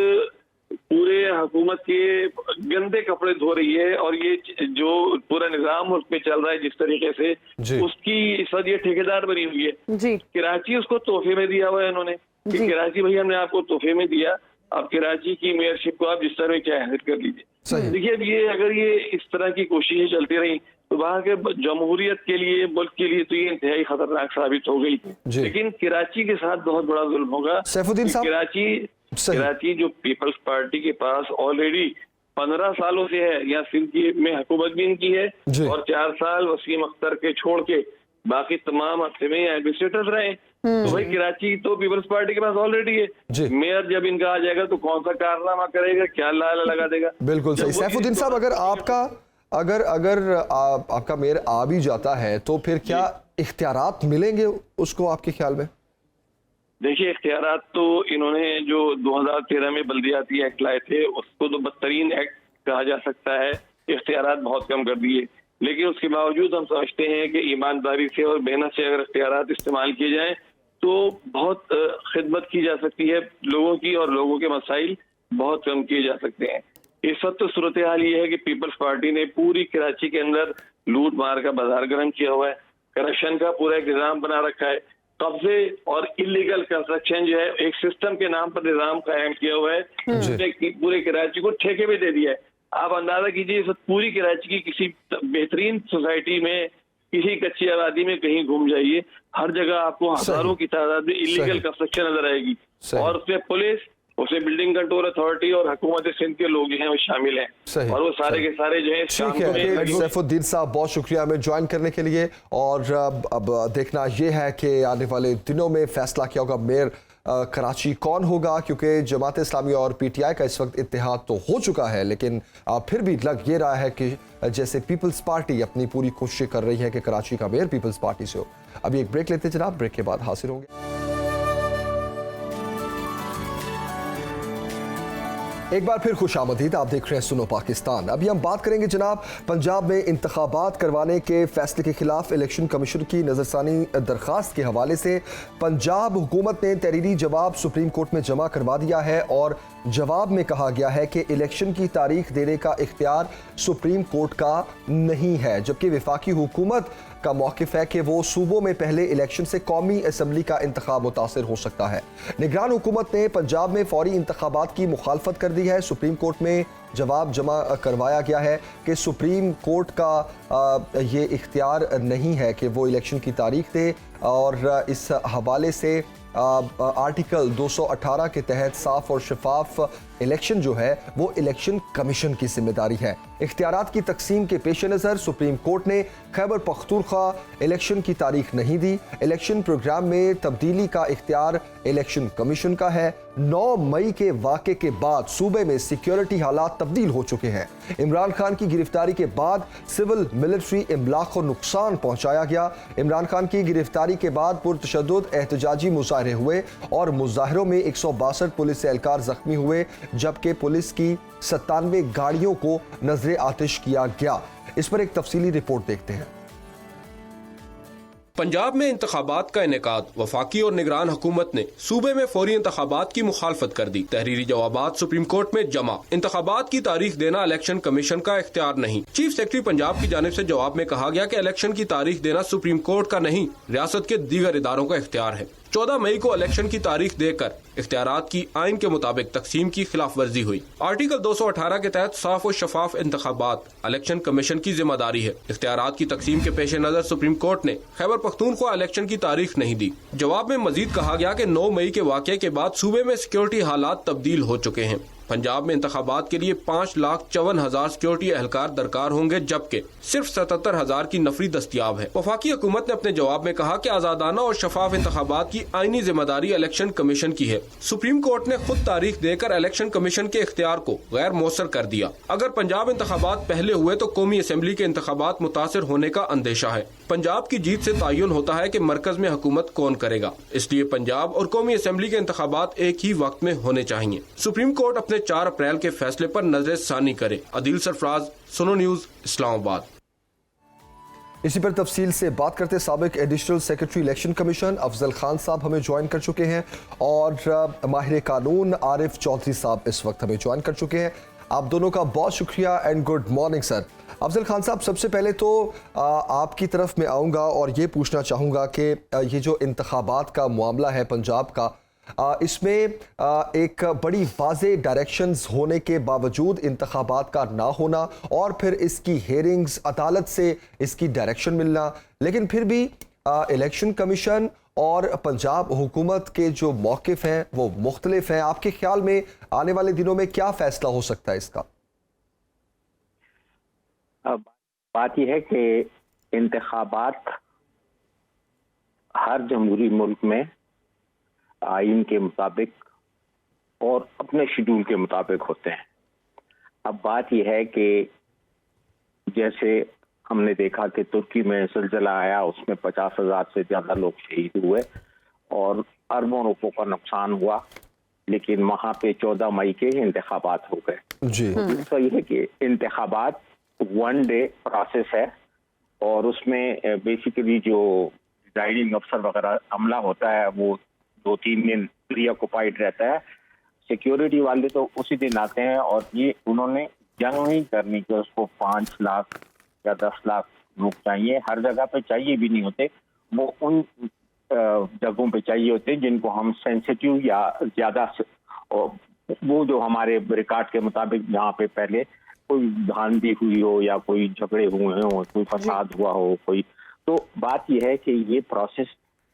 [SPEAKER 7] पूरे हुकूमत के गंदे कपड़े धो रही है और ये जो पूरा निजाम उस पे चल रहा है जिस तरीके से, उसकी इस वक्त ये ठेकेदार बनी हुई है। कराची उसको तोहफे में दिया हुआ है इन्होंने कि कराची भाई हमने आपको तोहफे में दिया, अब कराची की मेयरशिप को आप जिस तरह चाहे हासिल कर लीजिए। देखिए, अब ये अगर ये इस तरह की कोशिशें चलती रही तो वहाँ के जमहूरियत के लिए, मुल्क के लिए तो ये इंतहाई खतरनाक साबित हो गई। लेकिन कराची के साथ बहुत बड़ा जुल्म होगा।
[SPEAKER 2] सैफुद्दीन साहब,
[SPEAKER 7] कराची जो पीपल्स पार्टी के पास ऑलरेडी 15 सालों से है, या सिंध में हुकूमत भी इनकी है और 4 साल वसीम अख्तर के छोड़ के बाकी तमाम हफ्ते में एडमिनिस्ट्रेटर्स रहे। तो भाई कराची तो पीपल्स पार्टी के पास ऑलरेडी है। मेयर जब इनका आ जाएगा तो कौन सा कारनामा करेगा, क्या लाला लगा देगा।
[SPEAKER 2] बिल्कुल सही। सैफुद्दीन साहब, अगर आपका मेयर आ भी जाता है तो फिर क्या इख्तियारात मिलेंगे उसको आपके ख्याल में?
[SPEAKER 7] देखिए, इख्तियारात तो इन्होंने जो 2013 में बल्दियाती एक्ट लाए थे उसको तो बदतरीन एक्ट कहा जा सकता है। इख्तियारात बहुत कम कर दिए, लेकिन उसके बावजूद हम समझते हैं कि ईमानदारी से और मेहनत से अगर इख्तियारात इस्तेमाल किए जाएं तो बहुत खिदमत की जा सकती है लोगों की और लोगों के मसाइल बहुत कम किए जा सकते हैं। इस वक्त तो सूरत हाल ये है कि पीपल्स पार्टी ने पूरी कराची के अंदर लूट मार का बाजार गर्म किया हुआ है, करप्शन का पूरा एक निजाम बना रखा है। कब्जे और इलीगल कंस्ट्रक्शन जो है एक सिस्टम के नाम पर निजाम कायम किया हुआ है, उसने पूरे कराची को ठेके में दे दिया है। आप अंदाजा कीजिए इस पूरी कराची की किसी बेहतरीन सोसाइटी में, किसी कच्ची आबादी में कहीं घूम जाइए, हर जगह आपको हजारों की तादाद में इलीगल कंस्ट्रक्शन नजर आएगी, और उसमें पुलिस, उसमें बिल्डिंग कंट्रोल अथॉरिटी और हुकूमत सिंध के लोग जो हैं वो शामिल हैं, और वो सारे के सारे जो है।
[SPEAKER 2] ठीक है सैफुद्दीन साहब, बहुत शुक्रिया हमें ज्वाइन करने के लिए। और अब देखना ये है कि आने वाले दिनों में फैसला क्या होगा, मेयर कराची कौन होगा, क्योंकि जमात इस्लामी और पीटीआई का इस वक्त इत्तेहाद तो हो चुका है, लेकिन फिर भी लग ये रहा है कि जैसे पीपल्स पार्टी अपनी पूरी कोशिश कर रही है कि कराची का मेयर पीपल्स पार्टी से हो। अभी एक ब्रेक लेते जनाब, ब्रेक के बाद हाजिर होंगे। एक बार फिर खुशामदीद, आप देख रहे हैं सुनो पाकिस्तान। अभी हम बात करेंगे जनाब पंजाब में इंतखाबात करवाने के फैसले के खिलाफ इलेक्शन कमीशन की नजरसानी दरखास्त के हवाले से पंजाब हुकूमत ने तहरीरी जवाब सुप्रीम कोर्ट में जमा करवा दिया है, और जवाब में कहा गया है कि इलेक्शन की तारीख देने का इख्तियार सुप्रीम कोर्ट का नहीं है, जबकि वफाकी हुकूमत का मौक़िफ़ है कि वो सूबों में पहले इलेक्शन से कौमी असम्बली का इंतखाब मुतासिर हो सकता है। निगरान हुकूमत ने पंजाब में फौरी इंतखाबात की मुखालफत कर दी है। सुप्रीम कोर्ट में जवाब जमा करवाया गया है कि सुप्रीम कोर्ट का ये इख्तियार नहीं है कि वो इलेक्शन की तारीख दे, और इस हवाले से आर्टिकल 218 के तहत साफ और शफाफ इलेक्शन जो है वो इलेक्शन कमीशन की जिम्मेदारी है। इख्तियारात की तकसीम के पेश नज़र सुप्रीम कोर्ट ने खैबर पख्तूनख्वा इलेक्शन की तारीख नहीं दी। इलेक्शन प्रोग्राम में तब्दीली का इख्तियार इलेक्शन कमीशन का है। 9 मई के वाक़े के बाद सूबे में सिक्योरिटी हालात तब्दील हो चुके हैं। इमरान खान की गिरफ्तारी के बाद सिविल मिलिट्री इमलाक को नुकसान पहुंचाया गया। इमरान खान की गिरफ्तारी के बाद पुरतशद्दुद एहतजाजी मुजाहरे हुए और मुजाहरों में 162 पुलिस एहलकार जख्मी हुए, जबकि पुलिस की 97 गाड़ियों को नजरे आतिश किया गया। इस पर एक तफसीली रिपोर्ट देखते हैं।
[SPEAKER 8] पंजाब में इंतखाबात का इनेकाद, वफाकी और निगरान हुकूमत ने सूबे में फौरी इंतखाबात की मुखालफत कर दी। तहरीरी जवाबात सुप्रीम कोर्ट में जमा। इंतखाबात की तारीख देना इलेक्शन कमीशन का इख्तियार नहीं। चीफ सेक्रेटरी पंजाब की जानिब से जवाब में कहा गया कि इलेक्शन की तारीख देना सुप्रीम कोर्ट का नहीं, रियासत के दीगर इदारों का इख्तियार है। 14 मई को इलेक्शन की तारीख देकर इख्तियारात की आइन के मुताबिक तकसीम की खिलाफ वर्जी हुई। आर्टिकल 218 के तहत साफ और शफाफ इंतखाबात इलेक्शन कमीशन की जिम्मेदारी है। इख्तियारात की तकसीम के पेश नजर सुप्रीम कोर्ट ने खैबर पख्तूनख्वा इलेक्शन की तारीख नहीं दी। जवाब में मजीद कहा गया कि 9 मई के वाक़े के बाद सूबे में सिक्योरिटी हालात तब्दील हो चुके हैं। पंजाब में इंतखाबात के लिए 5,54,000 सिक्योरिटी एहलकार दरकार होंगे, जबकि सिर्फ 77,000 की नफरी दस्तियाब है। वफाकी हुकूमत ने अपने जवाब में कहा कि आजादाना और शफाफ इंतखाबात की आईनी जिम्मेदारी इलेक्शन कमीशन की है। सुप्रीम कोर्ट ने खुद तारीख देकर इलेक्शन कमीशन के इख्तियार को गैर मौसर कर दिया। अगर पंजाब इंतखाबात पहले हुए तो कौमी असम्बली के इंतखाबात मुतासिर होने का अंदेशा है। पंजाब की जीत से तयन होता है कि मरकज में हुकूमत कौन करेगा, इसलिए पंजाब और कौमी असम्बली के इंतखाबात एक ही वक्त में होने चाहिए। सुप्रीम कोर्ट अपने 4 अप्रैल के फैसले पर नजर सानी करे। अदील सरफराज, सुनो न्यूज, इस्लामाबाद।
[SPEAKER 2] इसी पर तफसील से बात करते साबिक additional secretary election commission Afzal Khan साहब हमें ज्वाइन कर चुके हैं, और माहिर कानून आरिफ चौधरी साहब इस वक्त हमें ज्वाइन कर चुके हैं। आप दोनों का बहुत शुक्रिया and good morning sir. Afzal Khan साहब, सबसे पहले तो आपकी तरफ में आऊँगा और ये पूछना चाहूँगा कि ये जो इंतखाबात का मामला है पंजाब का, इसमें एक बड़ी वाज़े डायरेक्शंस होने के बावजूद इंतखाबात का ना होना और फिर इसकी हेयरिंग्स, अदालत से इसकी डायरेक्शन मिलना, लेकिन फिर भी इलेक्शन कमीशन और पंजाब हुकूमत के जो मौक़िफ़ हैं वो मुख्तलिफ हैं। आपके ख्याल में आने वाले दिनों में क्या फ़ैसला हो सकता है इसका?
[SPEAKER 9] अब बात यह है कि इंतखाबात हर जमहूरी मुल्क में आइन के मुताबिक और अपने शेड्यूल के मुताबिक होते हैं। अब बात यह है कि जैसे हमने देखा कि तुर्की में ज़लज़ला आया, उसमें 50,000 से ज़्यादा लोग शहीद हुए और अरबों रुपयों का नुकसान हुआ, लेकिन वहाँ पे 14 मई के इंतखाबात हो गए जी। तो यह है कि इंतखाबात 1 डे प्रोसेस है और उसमें बेसिकली जो प्रिजाइडिंग अफसर वगैरह अमला होता है वो 2-3 दिन प्री ऑक्युपाइड रहता है। सिक्योरिटी वाले तो उसी दिन आते हैं और ये उन्होंने जंग नहीं करनी कि उसको 5 लाख या 10 लाख लोग चाहिए, हर जगह पे चाहिए भी नहीं होते। वो उन जगहों पे चाहिए होते हैं जिनको हम सेंसिटिव या ज्यादा वो जो हमारे रिकॉर्ड के मुताबिक जहाँ पे पहले कोई धांधली हुई हो या कोई झगड़े हुए हो, कोई फसाद हुआ हो, कोई, तो बात यह है कि ये प्रोसेस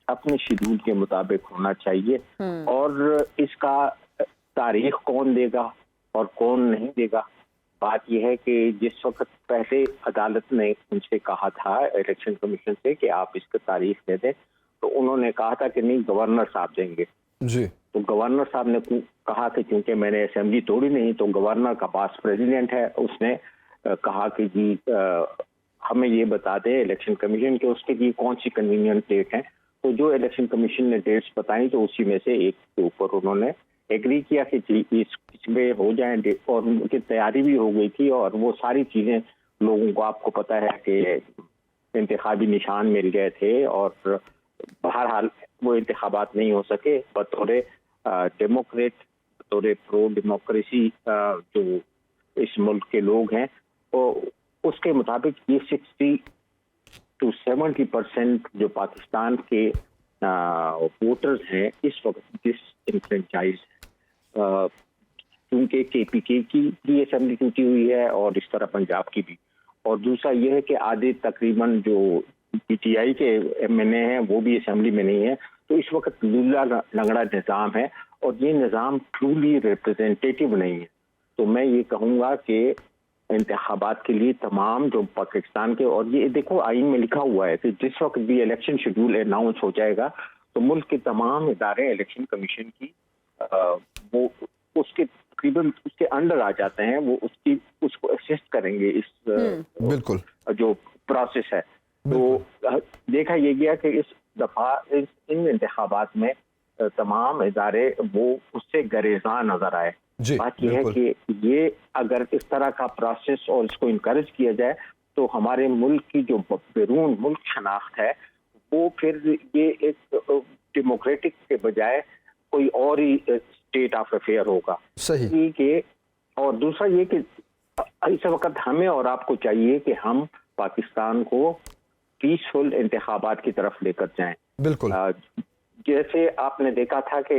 [SPEAKER 9] अपने शेड्यूल के मुताबिक होना चाहिए। और इसका तारीख कौन देगा और कौन नहीं देगा, बात यह है कि जिस वक्त पहले अदालत ने उनसे कहा था इलेक्शन कमीशन से कि आप इसका तारीख दे दें, तो उन्होंने कहा था कि नहीं गवर्नर साहब देंगे
[SPEAKER 2] जी।
[SPEAKER 9] तो गवर्नर साहब ने कहा कि क्योंकि मैंने असेंबली तोड़ी नहीं, तो गवर्नर का पास प्रेसिडेंट है, उसने कहा कि जी हमें ये बता दें इलेक्शन कमीशन के उसके लिए कौन सी कन्वीनियंट डेट है। तो जो इलेक्शन कमीशन ने डेट्स बताई तो उसी में से एक के ऊपर उन्होंने एग्री किया कि जी इसमें हो जाए, और उनकी तैयारी भी हो गई थी और वो सारी चीजें लोगों को, आपको पता है कि इंतखाबी निशान मिल गए थे और बहरहाल वो इंतखाबात नहीं हो सके। बतौर डेमोक्रेट, बतौर प्रो डेमोक्रेसी जो इस मुल्क के लोग हैं, तो उसके मुताबिक ये 60 to 70% जो पाकिस्तान के वोटर्स हैं इस वक्त डिसइनफ्रेंचाइज है, क्योंकि KPK की असेंबली टूटी हुई है और इस तरह पंजाब की भी। और दूसरा यह है कि आधे तकरीबन जो PTI के MNA हैं वो भी असेंबली में नहीं है। तो इस वक्त लूला लंगड़ा निज़ाम है और ये निज़ाम ट्रूली रिप्रेजेंटेटिव नहीं है। तो मैं ये कहूँगा कि इंतखाबात के लिए तमाम जो पाकिस्तान के, और ये देखो आइन में लिखा हुआ है कि जिस वक्त भी इलेक्शन शेड्यूल अनाउंस हो जाएगा तो मुल्क के तमाम इदारे इलेक्शन कमीशन की वो उसके तकरीबन उसके अंडर आ जाते हैं, वो उसको असिस्ट करेंगे इस
[SPEAKER 2] बिल्कुल
[SPEAKER 9] जो प्रोसेस है। तो देखा ये गया कि इस दफा इन इंतखाबात में तमाम इदारे वो उससे गरेज़ां नजर आए। बात यह है कि ये अगर इस तरह का प्रोसेस और इसको इनकरेज किया जाए तो हमारे मुल्क की जो बैरून मुल्क शनाख्त है वो फिर ये एक डेमोक्रेटिक के बजाय कोई और ही स्टेट ऑफ अफेयर होगा।
[SPEAKER 2] सही
[SPEAKER 9] कि और दूसरा ये कि इस वक्त हमें और आपको चाहिए कि हम पाकिस्तान को पीसफुल इंतखाबात की तरफ लेकर जाएं।
[SPEAKER 2] बिल्कुल
[SPEAKER 9] जैसे आपने देखा था कि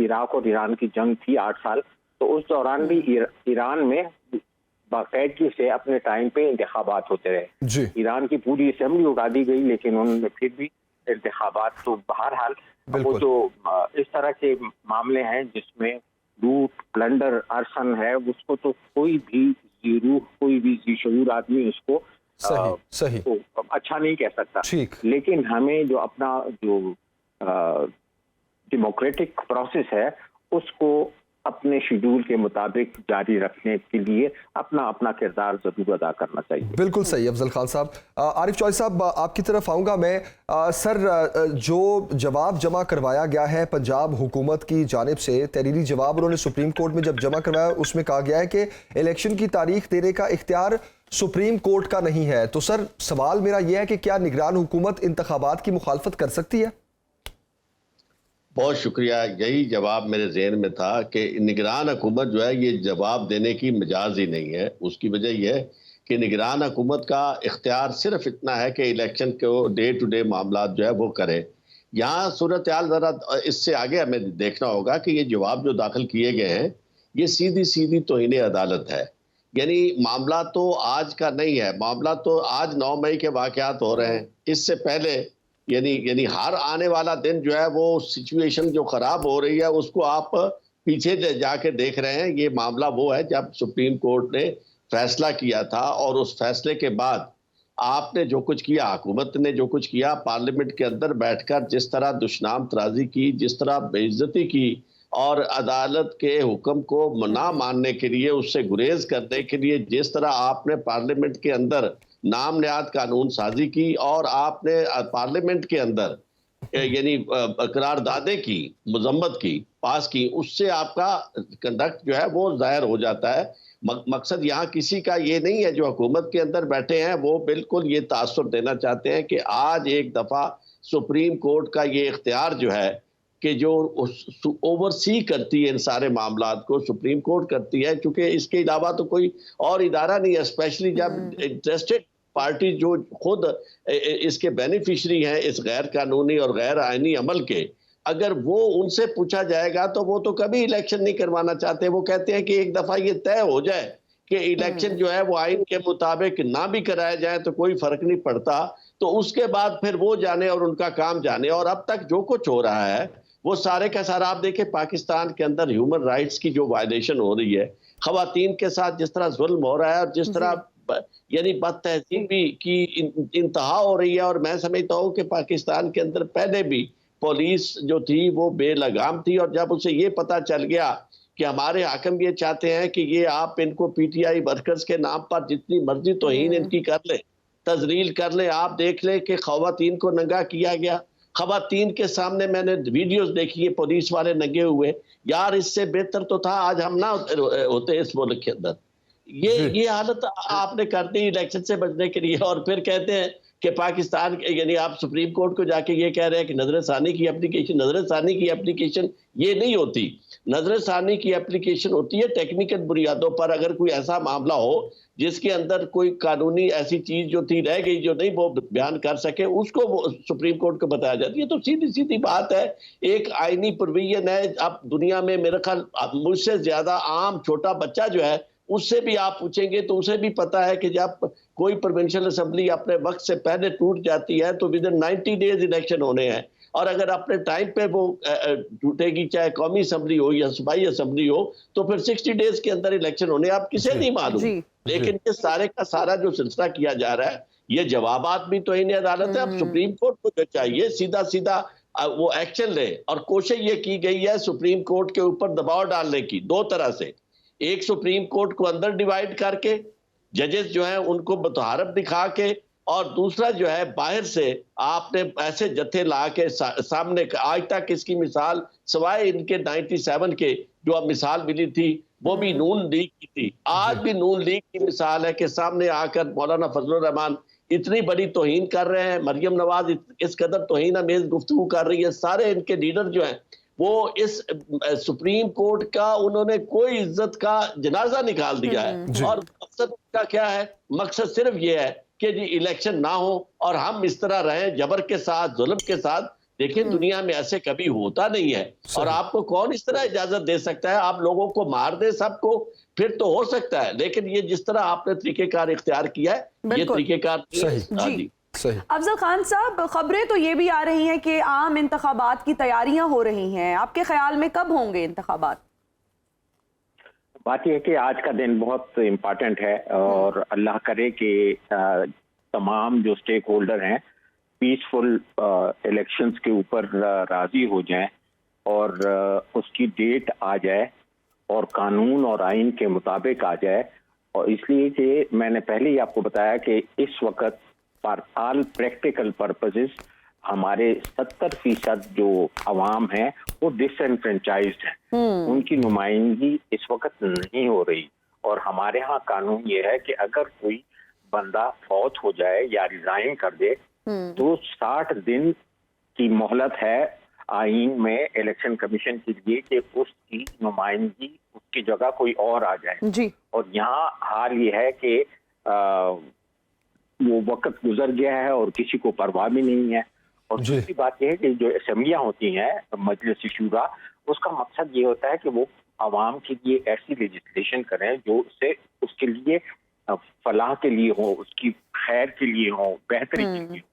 [SPEAKER 9] इराक और ईरान की जंग थी 8 साल, तो उस दौरान भी ईरान में बाकायदगी से अपने टाइम पे इंतखाबात होते रहे। ईरान की पूरी असेंबली उड़ा दी गई लेकिन उन्होंने फिर भी इंतखाबात। तो बहरहाल वो जो इस तरह के मामले हैं जिसमें लूट, प्लंडर, आर्सन है, उसको तो कोई भी शऊर आदमी उसको
[SPEAKER 2] सही
[SPEAKER 9] तो अच्छा नहीं कह सकता। लेकिन हमें जो अपना जो डेमोक्रेटिक प्रोसेस है उसको अपने शेड्यूल के मुताबिक जारी रखने के लिए अपना अपना किरदार जरूर अदा करना चाहिए।
[SPEAKER 2] बिल्कुल सही अफजल खान साहब। आरिफ चौधरी साहब आपकी तरफ आऊँगा मैं। सर जो जवाब जमा करवाया गया है पंजाब हुकूमत की जानिब से, तहरीरी जवाब उन्होंने सुप्रीम कोर्ट में जब जमा करवाया उसमें कहा गया है कि इलेक्शन की तारीख देने का इख्तियार सुप्रीम कोर्ट का नहीं है। तो सर सवाल मेरा यह है कि क्या निगरान हुकूमत इंतखाबात की मुखालफत कर सकती है?
[SPEAKER 10] बहुत शुक्रिया। यही जवाब मेरे जहन में था कि निगरान हुकूमत जो है ये जवाब देने की मिजाज ही नहीं है। उसकी वजह यह है कि निगरान हुकूमत का इख्तियार सिर्फ इतना है कि इलेक्शन को डे टू डे मामला जो है वो करे। यहाँ सूरत हाल ज़रा इससे आगे हमें देखना होगा कि ये जवाब जो दाखिल किए गए हैं ये सीधी सीधी तौहीन अदालत है। यानी मामला तो आज का नहीं है, मामला तो आज 9 मई के वाक़यात हो रहे हैं। इससे पहले यानी हर आने वाला दिन जो है वो सिचुएशन जो ख़राब हो रही है उसको आप पीछे जाके देख रहे हैं। ये मामला वो है जब सुप्रीम कोर्ट ने फैसला किया था और उस फैसले के बाद आपने जो कुछ किया, हुकूमत ने जो कुछ किया, पार्लियामेंट के अंदर बैठकर जिस तरह दुश्मनाम तराजी की, जिस तरह बेइज्जती की और अदालत के हुक्म को ना मानने के लिए, उससे गुरेज करने के लिए जिस तरह आपने पार्लियामेंट के अंदर नाम नियाद कानून साजी की और आपने पार्लियामेंट के अंदर यानी करारदादे की मजम्मत की पास की, उससे आपका कंडक्ट जो है वो जाहिर हो जाता है। मकसद यहाँ किसी का ये नहीं है, जो हुकूमत के अंदर बैठे हैं वो बिल्कुल ये तासुर देना चाहते हैं कि आज एक दफ़ा सुप्रीम कोर्ट का ये इख्तियार जो है कि जो ओवरसी करती है इन सारे मामलात को सुप्रीम कोर्ट करती है, क्योंकि इसके अलावा तो कोई और इदारा नहीं है। स्पेशली जब इंटरेस्टेड पार्टी जो खुद इसके बेनिफिशरी हैं इस गैर कानूनी और गैर आईनी अमल के, अगर वो उनसे पूछा जाएगा तो वो तो कभी इलेक्शन नहीं करवाना चाहते। वो कहते हैं कि एक दफा ये तय हो जाए कि इलेक्शन जो है वो आइन के मुताबिक ना भी कराया जाए तो कोई फर्क नहीं पड़ता, तो उसके बाद फिर वो जाने और उनका काम जाने। और अब तक जो कुछ हो रहा है वो सारे का सारा आप देखें, पाकिस्तान के अंदर ह्यूमन राइट्स की जो वायलेशन हो रही है, खवातीन के साथ जिस तरह जुल्म हो रहा है और जिस तरह यानी बदतहजीबी की इंतहा हो रही है। और मैं समझता हूँ कि पाकिस्तान के अंदर पहले भी पुलिस जो थी वो बेलगाम थी, और जब उसे ये पता चल गया कि हमारे हाकिम ये चाहते हैं कि ये आप इनको पीटीआई वर्कर्स के नाम पर जितनी मर्जी तौहीन इनकी कर ले, तजलील कर ले, आप देख ले कि खवातीन को नंगा किया गया। खवातीन के सामने मैंने वीडियोस देखी है पुलिस वाले नंगे हुए। यार इससे बेहतर तो था आज हम ना होते इस मुल्क के अंदर। ये हालत आपने कर दी इलेक्शन से बचने के लिए, और फिर कहते हैं कि पाकिस्तान यानी आप सुप्रीम कोर्ट को जाके ये कह रहे हैं कि नजरसानी की एप्लीकेशन ये नहीं होती। नजरसानी की एप्लीकेशन होती है टेक्निकल बुनियादों पर। अगर कोई ऐसा मामला हो जिसके अंदर कोई कानूनी ऐसी चीज जो थी रह गई जो नहीं वो बयान कर सके, उसको वो सुप्रीम कोर्ट को बताया जाती है। तो सीधी सीधी बात है, एक आईनी प्रोविजन है। अब दुनिया में मेरे ख्याल मुझसे ज्यादा आम छोटा बच्चा जो है उससे भी आप पूछेंगे तो उसे भी पता है कि जब कोई प्रोविंशियल असेंबली अपने वक्त से पहले टूट जाती है तो विद इन 90 डेज इलेक्शन होने हैं, और अगर अपने टाइम पे वो टूटेगी, चाहे कौमी असेंबली हो या सूबाई असेंबली हो, तो फिर 60 डेज के अंदर इलेक्शन होने। आप किसे नहीं मालूम, लेकिन ये सारे का सारा जो सिलसिला किया जा रहा है ये जवाबात भी तो इन्हें अदालत है। अब सुप्रीम कोर्ट को जो चाहिए सीधा सीधा वो एक्शन ले, और कोशिश ये की गई है सुप्रीम कोर्ट के ऊपर दबाव डालने की दो तरह से। एक, सुप्रीम कोर्ट को अंदर डिवाइड करके जजेस जो हैं उनको बतहारत दिखा के, और दूसरा जो है बाहर से आपने ऐसे जत्थे ला के सामने। आज तक इसकी मिसाल सिवाय इनके 97 के जो अब मिसाल मिली थी वो भी नून लीग की थी। आज भी नून लीग की मिसाल है कि सामने आकर मौलाना फजलुर रहमान इतनी बड़ी तौहीन कर रहे हैं, मरियम नवाज इस कदर तौहीन अमेज गुफ्तगू कर रही है। सारे इनके लीडर जो हैं वो इस सुप्रीम कोर्ट का उन्होंने कोई इज्जत का जनाजा निकाल दिया है। और मकसद का क्या है? मकसद सिर्फ ये है कि जी इलेक्शन ना हो और हम इस तरह रहें जबर के साथ, जुल्म के साथ। देखिए दुनिया में ऐसे कभी होता नहीं है, और आपको कौन इस तरह इजाजत दे सकता है? आप लोगों को मार दे सबको, फिर तो हो सकता है, लेकिन ये जिस तरह आपने तरीकेकार इख्तियार किया है ये तरीकेकार
[SPEAKER 2] सही।
[SPEAKER 1] अफजल खान साहब, खबरें तो ये भी आ रही हैं कि आम इंतखाबात की तैयारियां हो रही हैं, आपके ख्याल में कब होंगे इंतखाबात?
[SPEAKER 9] बात यह है कि आज का दिन बहुत इम्पोर्टेंट है, और अल्लाह करे कि तमाम जो स्टेक होल्डर हैं पीसफुल इलेक्शंस के ऊपर राजी हो जाएं, और उसकी डेट आ जाए और कानून और आइन के मुताबिक आ जाए। और इसलिए कि मैंने पहले ही आपको बताया कि इस वक्त फॉर ऑल प्रैक्टिकल पर्पसेस हमारे 70% जो अवाम है वो डिसएनफ्रेंचाइज्ड है, उनकी नुमाइंदगी इस वक्त नहीं हो रही। और हमारे यहाँ कानून ये है कि अगर कोई बंदा फौत हो जाए या रिजाइन कर दे तो 60 दिन की मोहलत है आइन में इलेक्शन कमीशन के लिए कि उसकी नुमाइंदगी उसकी जगह कोई और आ जाए
[SPEAKER 1] जी।
[SPEAKER 9] और यहाँ हाल ये है कि वो वक्त गुजर गया है और किसी को परवाह भी नहीं है। और दूसरी बात यह है कि जो असेंबलियां होती हैं मजलिस शूरा, उसका मकसद ये होता है कि वो आवाम के लिए ऐसी लेजिस्लेशन करें जो उससे उसके लिए फलाह के लिए हो, उसकी खैर के लिए हो, बेहतरी के लिए हो।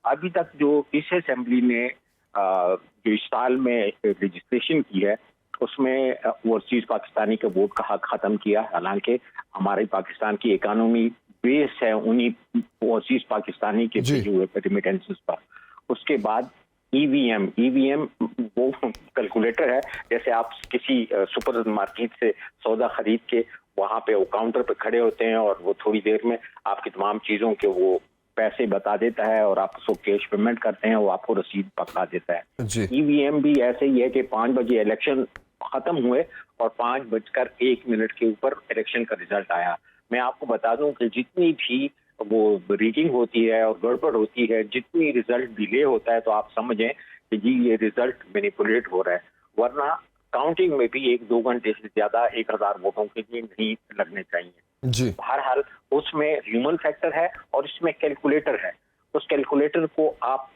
[SPEAKER 9] अभी तक जो इस असेंबली ने जो इस साल में लेजिस्लेशन की है उसमें ओवरसीज पाकिस्तानी के वोट का हक खत्म किया। हालांकि हमारे पाकिस्तान की इकोनॉमी बेस है उन्हीं ओवरसीज पाकिस्तानी के रेमिटेंसेस पर। उसके बाद ईवीएम वो कैलकुलेटर है, जैसे आप किसी सुपर मार्केट से सौदा खरीद के वहां पे वो काउंटर पे खड़े होते हैं और वो थोड़ी देर में आपकी तमाम चीजों के वो पैसे बता देता है और आप उसको कैश पेमेंट करते हैं, वो आपको रसीद पकड़ा देता है। ईवीएम भी ऐसे ही है कि 5 बजे इलेक्शन खत्म हुए और 5:01 के ऊपर इलेक्शन का रिजल्ट आया। मैं आपको बता दूं कि जितनी भी वो रीडिंग होती है और गड़बड़ होती है, जितनी रिजल्ट डिले होता है, तो आप समझें कि जी ये रिजल्ट मैनिपुलेट हो रहा है। वरना काउंटिंग में भी 1-2 घंटे से ज्यादा 1000 वोटों के लिए नहीं लगने चाहिए।
[SPEAKER 2] जी।
[SPEAKER 9] बहरहाल उसमें ह्यूमन फैक्टर है और इसमें कैलकुलेटर है। उस कैलकुलेटर को आप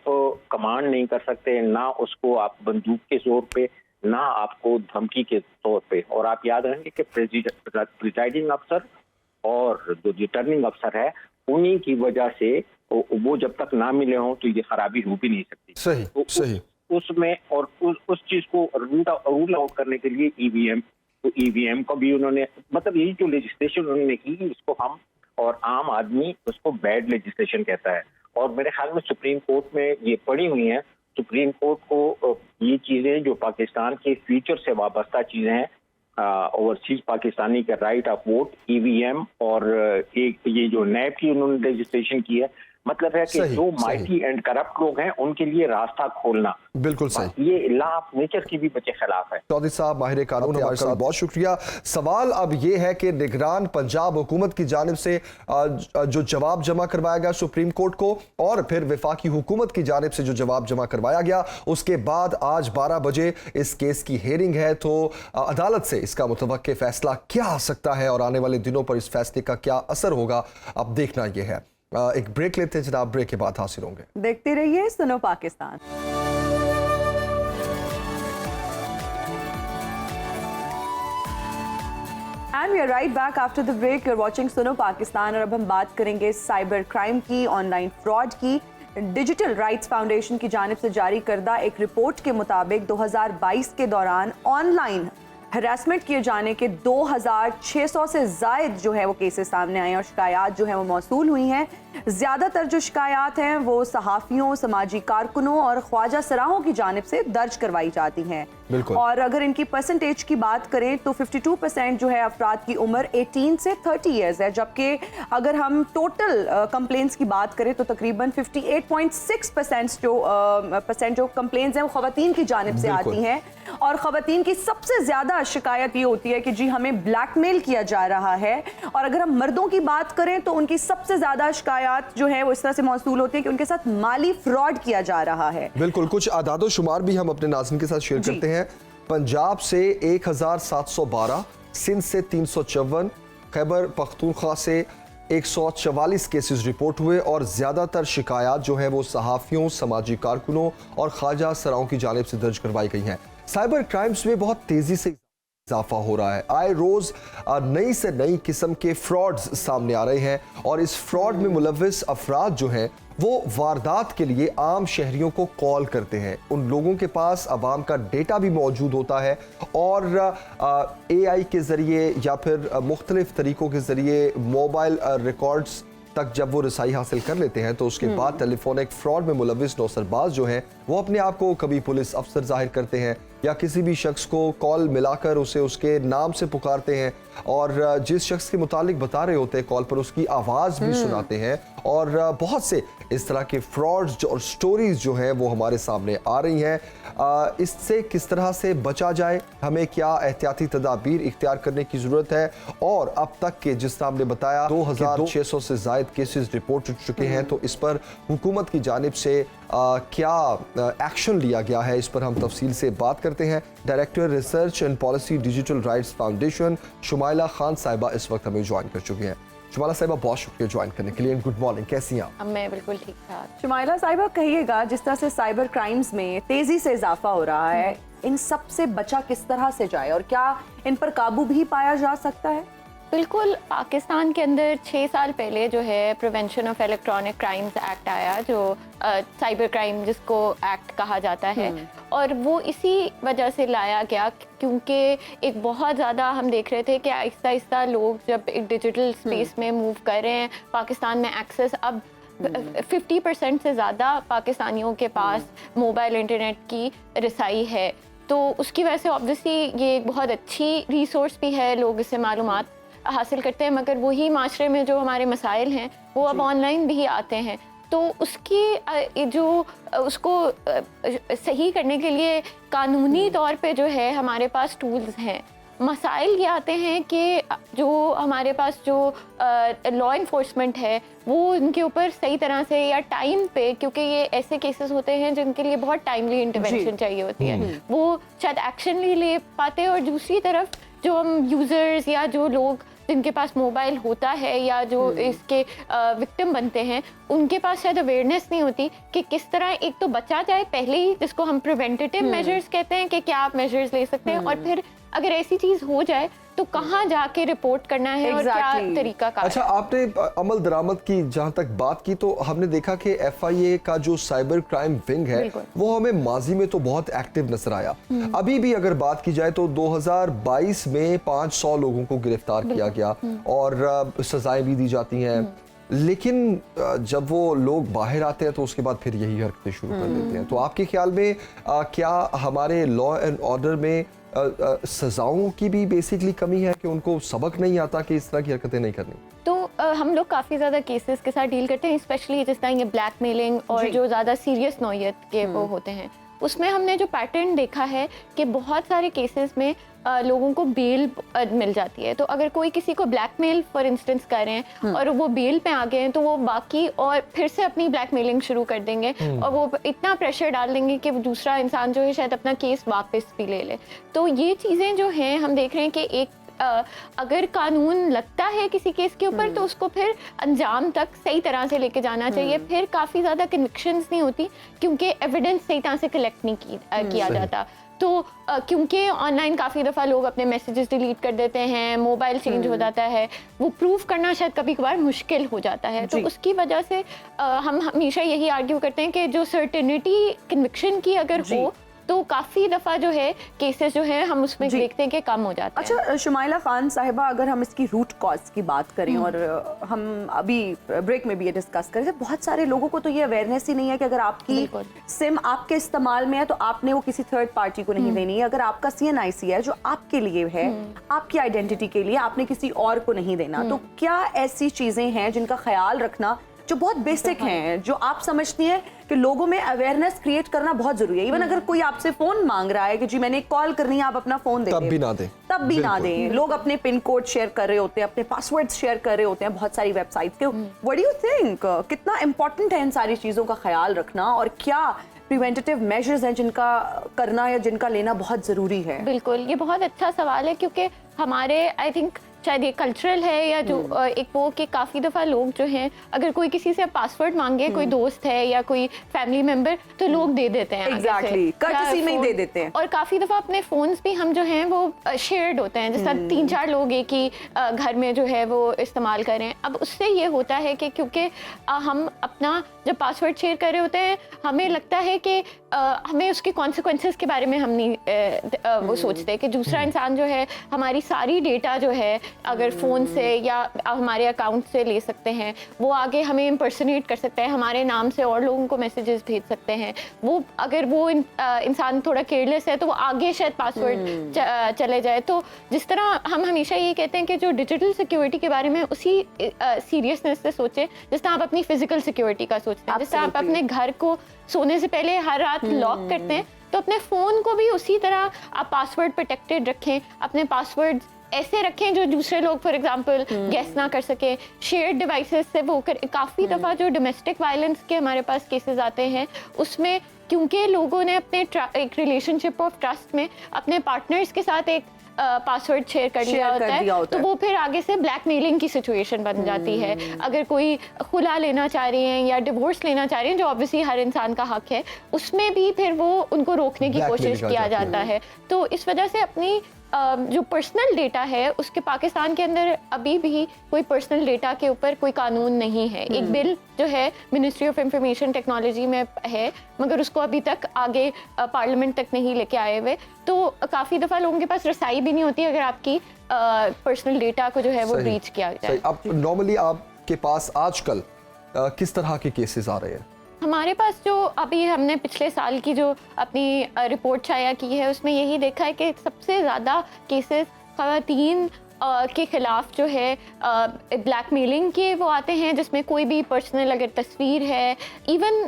[SPEAKER 9] कमांड नहीं कर सकते, ना उसको आप बंदूक के जोर पे, ना आपको धमकी के तौर पे। और आप याद रखेंगे कि प्रिजाइडिंग अफसर और जो रिटर्निंग अफसर है, उन्हीं की वजह से वो जब तक ना मिले हों तो ये खराबी हो भी नहीं सकती।
[SPEAKER 2] सही,
[SPEAKER 9] तो
[SPEAKER 2] सही।
[SPEAKER 9] उसमें और उस चीज को रूल आउट करने के लिए ईवीएम, तो ईवीएम को भी उन्होंने, मतलब यही जो लेजिस्लेशन उन्होंने की, इसको हम और आम आदमी उसको बैड लेजिस्लेशन कहता है। और मेरे ख्याल में सुप्रीम कोर्ट में ये पड़ी हुई हैं। सुप्रीम कोर्ट को ये चीजें जो पाकिस्तान के फ्यूचर से वाबस्ता चीजें हैं, ओवरसीज पाकिस्तानी का राइट ऑफ वोट, ईवीएम और एक ये जो नैब की उन्होंने लेजिस्लेशन की है, मतलब है कि जो माइटी एंड करप्ट लोग हैं उनके लिए रास्ता खोलना।
[SPEAKER 2] बिल्कुल सही।
[SPEAKER 9] ये लॉ ऑफ नेचर की भी बच्चे खिलाफ है।
[SPEAKER 2] चौधरी साहब माहिर कानून हमारे साथ, बहुत शुक्रिया। सवाल अब ये है कि निगरान पंजाब हुकूमत की जानिब से जो जवाब जमा करवाया गया सुप्रीम कोर्ट को, और फिर वफाकी हुकूमत की जानिब से जो जवाब जमा करवाया गया, उसके बाद आज 12 बजे इस केस की हेयरिंग है। तो अदालत से इसका मुतवक्के फैसला क्या आ सकता है और आने वाले दिनों पर इस फैसले का क्या असर होगा, अब देखना यह है। एक ब्रेक लेते हैं जनाब, ब्रेक के बाद हासिल होंगे।
[SPEAKER 1] देखते रहिए Suno Pakistan. And we are right back after the break. You are watching Suno Pakistan और अब हम बात करेंगे साइबर क्राइम की, ऑनलाइन फ्रॉड की। डिजिटल राइट्स फाउंडेशन की जानिब से जारी करदा एक रिपोर्ट के मुताबिक 2022 के दौरान ऑनलाइन हरासमेंट किए जाने के 2600 से जायद जो है वो केसेस सामने आए और शिकायत जो है वो मौसूल हुई हैं। ज़्यादातर जो शिकायत हैं वो सहाफ़ियों, समाजी कारकुनों और ख्वाजा सराहों की जानिब से दर्ज करवाई जाती हैं। और अगर इनकी परसेंटेज की बात करें तो 52% जो है अफराद की उम्र 18 से 30 ईयर्स है, जबकि अगर हम टोटल कंप्लेंट्स की बात करें तो तकरीबन 58.6% जो कंप्लेंट्स हैं वो ख़वातीन की जानिब से आती हैं। और ख़वातीन की सबसे ज़्यादा शिकायत ये होती है कि जी हमें ब्लैकमेल किया जा रहा है। और अगर हम मर्दों की बात करें तो उनकी सबसे ज़्यादा शिकायत जो है वो इस तरह से मौसूल होती है कि उनके साथ माली फ्रॉड किया जा रहा है।
[SPEAKER 2] बिल्कुल, कुछ आदादो शुमार भी हम अपने नाज़रीन के साथ शेयर करते हैं। पंजाब से 1712, सिंध से 354, खैबर पख्तूनख्वा से 144 केसेस रिपोर्ट हुए और ज़्यादातर शिकायत जो है वो सहाफ़ियों, समाजी कारकुनों और ख्वाजा सराओं की जानिब से दर्ज करवाई गई हैं। साइबर क्राइम्स में बहुत तेज़ी से इजाफा हो रहा है। आए रोज नई से नई किस्म के फ्रॉड्स सामने आ रहे हैं और इस फ्रॉड में मुलव्विस अफराद जो हैं वो वारदात के लिए आम शहरियों को कॉल करते हैं। उन लोगों के पास अवाम का डेटा भी मौजूद होता है और AI के ज़रिए या फिर मुख्तलिफ तरीक़ों के ज़रिए मोबाइल रिकॉर्ड्स तक जब वो रसाई हासिल कर लेते हैं तो उसके बाद टेलीफोनिक फ्रॉड में मुलव्विस नौसरबाज जो हैं वो अपने आप को कभी पुलिस अफसर जाहिर करते हैं या किसी भी शख्स को कॉल मिलाकर उसे उसके नाम से पुकारते हैं और जिस शख्स के मुतालिक बता रहे होते हैं कॉल पर उसकी आवाज़ भी सुनाते हैं। और बहुत से इस तरह के फ्रॉड्स और स्टोरीज जो हैं वो हमारे सामने आ रही हैं। इससे किस तरह से बचा जाए, हमें क्या एहतियाती तदाबीर इख्तियार करने की ज़रूरत है। और अब तक के जिस तरह हमने बताया 2600 से ज़ायद केसेस रिपोर्ट हो चुके हैं, तो इस पर हुकूमत की जानिब से क्या एक्शन लिया गया है, इस पर हम तफसील से बात करते हैं। Director research and policy digital rights foundation Shumaila Khan साहिबा इस वक्त हमें ज्वाइन कर चुकी हैं। शुमाइला साहिबा बहुत शुक्रिया ज्वाइन करने के लिए। गुड मॉर्निंग, कैसी हैं आप?
[SPEAKER 11] मैं बिल्कुल ठीक ठाक।
[SPEAKER 1] शुमाइला साहिबा, कहिएगा जिस तरह से साइबर क्राइम्स में तेजी से इजाफा हो रहा है, इन सब से बचा किस तरह से जाए और क्या इन पर काबू भी पाया जा सकता है?
[SPEAKER 11] बिल्कुल, पाकिस्तान के अंदर 6 साल पहले जो है prevention of electronic crimes act आया, जो साइबर क्राइम जिसको एक्ट कहा जाता है, और वो इसी वजह से लाया गया क्योंकि एक बहुत ज़्यादा हम देख रहे थे कि आहिस्ता आहिस्ता लोग जब एक डिजिटल स्पेस में मूव कर रहे हैं, पाकिस्तान में एक्सेस अब 50% से ज़्यादा पाकिस्तानियों के पास मोबाइल इंटरनेट की रसाई है, तो उसकी वजह से ऑब्वियसली ये बहुत अच्छी रिसोर्स भी है, लोग इससे मालूमात हासिल करते हैं। मगर वही माशरे में जो हमारे मसाइल हैं वो अब ऑनलाइन भी आते हैं, तो उसकी जो उसको सही करने के लिए कानूनी तौर पे जो है हमारे पास टूल्स हैं। मसाइल ये आते हैं कि जो हमारे पास जो लॉ इन्फोर्समेंट है वो इनके ऊपर सही तरह से या टाइम पे, क्योंकि ये ऐसे केसेस होते हैं जिनके लिए बहुत टाइमली इंटरवेंशन चाहिए होती है, वो शायद एक्शन नहीं ले पाते। और दूसरी तरफ जो हम यूज़र्स या जो लोग जिनके पास मोबाइल होता है या जो इसके विक्टिम बनते हैं, उनके पास शायद अवेयरनेस नहीं होती कि किस तरह एक तो बचा जाए पहले ही, जिसको हम प्रिवेंटिव मेजर्स कहते हैं कि क्या आप मेजर्स ले सकते हैं, और फिर अगर ऐसी चीज हो जाए तो कहाँ जाके रिपोर्ट करना है और क्या तरीका का।
[SPEAKER 2] अच्छा, आपने अमल दरामद की जहां तक बात की तो हमने देखा कि FIA का जो साइबर क्राइम विंग है वो हमें माजी में तो बहुत एक्टिव नजर आया। अभी भी अगर बात की जाए तो 2022 में 500 लोगों को गिरफ्तार किया गया और सजाएं भी दी जाती हैं, लेकिन जब वो लोग बाहर आते हैं तो उसके बाद फिर यही हरकतें शुरू कर देते हैं। तो आपके ख्याल में क्या हमारे लॉ एंड ऑर्डर में सजाओं की भी बेसिकली कमी है कि उनको सबक नहीं आता कि इस तरह की हरकतें नहीं करनी?
[SPEAKER 11] तो हम लोग काफ़ी ज़्यादा केसेस के साथ डील करते हैं, स्पेशली जिस तरह ये ब्लैकमेलिंग और जो ज़्यादा सीरियस नौयत के वो होते हैं, उसमें हमने जो पैटर्न देखा है कि बहुत सारे केसेस में लोगों को बेल मिल जाती है। तो अगर कोई किसी को ब्लैकमेल फॉर इंस्टेंस कर रहे हैं और वो बेल पे आ गए हैं, तो वो बाकी और फिर से अपनी ब्लैकमेलिंग शुरू कर देंगे और वो इतना प्रेशर डाल देंगे कि दूसरा इंसान जो है शायद अपना केस वापस भी ले ले। तो ये चीज़ें जो हैं हम देख रहे हैं कि एक अगर कानून लगता है किसी केस के ऊपर तो उसको फिर अंजाम तक सही तरह से लेके जाना चाहिए। फिर काफ़ी ज़्यादा कन्विक्शंस नहीं होती क्योंकि एविडेंस सही तरह से कलेक्ट नहीं किया जाता। तो क्योंकि ऑनलाइन काफ़ी दफ़ा लोग अपने मैसेजेस डिलीट कर देते हैं, मोबाइल चेंज हो जाता है, वो प्रूफ करना शायद कभी कभार मुश्किल हो जाता है। तो उसकी वजह से हम हमेशा यही आर्ग्यू करते हैं कि जो सर्टेनिटी कन्विक्शन की अगर हो तो काफ़ी दफ़ा जो है केसेस जो है हम उसमें देखते हैं कि कम हो जाते हैं।
[SPEAKER 1] अच्छा शुमाइला खान साहिबा, अगर हम इसकी रूट कॉज की बात करें और हम अभी ब्रेक में भी ये डिस्कस करें, तो बहुत सारे लोगों को तो ये अवेयरनेस ही नहीं है कि अगर आपकी सिम आपके इस्तेमाल में है तो आपने वो किसी थर्ड पार्टी को नहीं देनी है। अगर आपका CNIC है जो आपके लिए है, आपकी आइडेंटिटी के लिए, आपने किसी और को नहीं देना। तो क्या ऐसी चीजें हैं जिनका ख्याल रखना जो बहुत बेसिक हैं, जो आप समझती हैं कि लोगों में अवेयरनेस क्रिएट करना बहुत जरूरी है? इवन अगर कोई आपसे फोन मांग रहा है कि जी मैंने कॉल करनी है, आप अपना फोन दे
[SPEAKER 2] तब भी ना दें,
[SPEAKER 1] तब भी ना दें। लोग अपने पिन कोड शेयर कर रहे होते हैं, अपने पासवर्ड शेयर कर रहे होते हैं बहुत सारी वेबसाइट के। व्हाट डू यू थिंक, कितना इंपॉर्टेंट है इन सारी चीजों का ख्याल रखना और क्या प्रिवेंटिव मेजर्स हैं जिनका करना या जिनका लेना बहुत जरूरी है?
[SPEAKER 11] बिल्कुल, ये बहुत अच्छा सवाल है क्योंकि हमारे आई थिंक शायद ये कल्चरल है या जो एक वो कि काफ़ी दफ़ा लोग जो हैं अगर कोई किसी से पासवर्ड मांगे, कोई दोस्त है या कोई फैमिली मेंबर, तो लोग दे देते हैं।
[SPEAKER 1] एग्जैक्टली, कर्टसी में ही दे देते हैं।
[SPEAKER 11] और काफ़ी दफ़ा अपने फ़ोन्स भी हम जो हैं वो शेयर्ड होते हैं, जैसा 3-4 लोग एक ही घर में जो है वो इस्तेमाल करें। अब उससे ये होता है कि क्योंकि हम अपना जब पासवर्ड शेयर कर रहे होते हैं, हमें लगता है कि हमें उसके कॉन्सिक्वेंसेस के बारे में हम नहीं वो सोचते कि दूसरा इंसान जो है हमारी सारी डेटा जो है अगर फ़ोन से या हमारे अकाउंट से ले सकते हैं, वो आगे हमें इम्पर्सनेट कर सकते हैं, हमारे नाम से और लोगों को मैसेजेस भेज सकते हैं। वो अगर वो इंसान थोड़ा केयरलेस है तो वो आगे शायद पासवर्ड चले जाए। तो जिस तरह हम हमेशा ये कहते हैं कि जो डिजिटल सिक्योरिटी के बारे में उसी सीरियसनेस से सोचें जिस तरह आप अपनी फिजिकल सिक्योरिटी का सोचते हैं। जिस तरह आप अपने घर को सोने से पहले हर रात लॉक करते हैं, तो अपने फ़ोन को भी उसी तरह आप पासवर्ड प्रोटेक्टेड रखें, अपने पासवर्ड ऐसे रखें जो दूसरे लोग फॉर एग्जांपल गेस ना कर सके। शेयर्ड डिवाइसेस से वो काफ़ी दफ़ा जो डोमेस्टिक वायलेंस के हमारे पास केसेस आते हैं उसमें क्योंकि लोगों ने अपने एक रिलेशनशिप ऑफ ट्रस्ट में अपने पार्टनर्स के साथ एक पासवर्ड शेयर कर लिया होता है, तो वो फिर आगे से ब्लैकमेलिंग की सिचुएशन बन जाती है। अगर कोई खुला लेना चाह रही हैं या डिवोर्स लेना चाह रही हैं, जो ऑब्वियसली हर इंसान का हक है, उसमें भी फिर वो उनको रोकने की कोशिश किया जाता है। तो इस वजह से अपनी जो पर्सनल डेटा है उसके पाकिस्तान के अंदर अभी भी कोई पर्सनल डेटा के ऊपर कोई कानून नहीं है। एक बिल जो है मिनिस्ट्री ऑफ इंफॉर्मेशन टेक्नोलॉजी में है, मगर उसको अभी तक आगे पार्लियामेंट तक नहीं लेके आए हुए। तो काफ़ी दफ़ा लोगों के पास रसाई भी नहीं होती अगर आपकी पर्सनल डेटा को जो है वो ब्रीच किया जाए।
[SPEAKER 2] अब नॉर्मली आपके पास आजकल किस तरह के केसेस आ रहे हैं?
[SPEAKER 11] हमारे पास जो अभी हमने पिछले साल की जो अपनी रिपोर्ट शाया की है उसमें यही देखा है कि सबसे ज़्यादा केसेस ख़वातीन के ख़िलाफ़ जो है ब्लैकमेलिंग के वो आते हैं, जिसमें कोई भी पर्सनल अगर तस्वीर है, इवन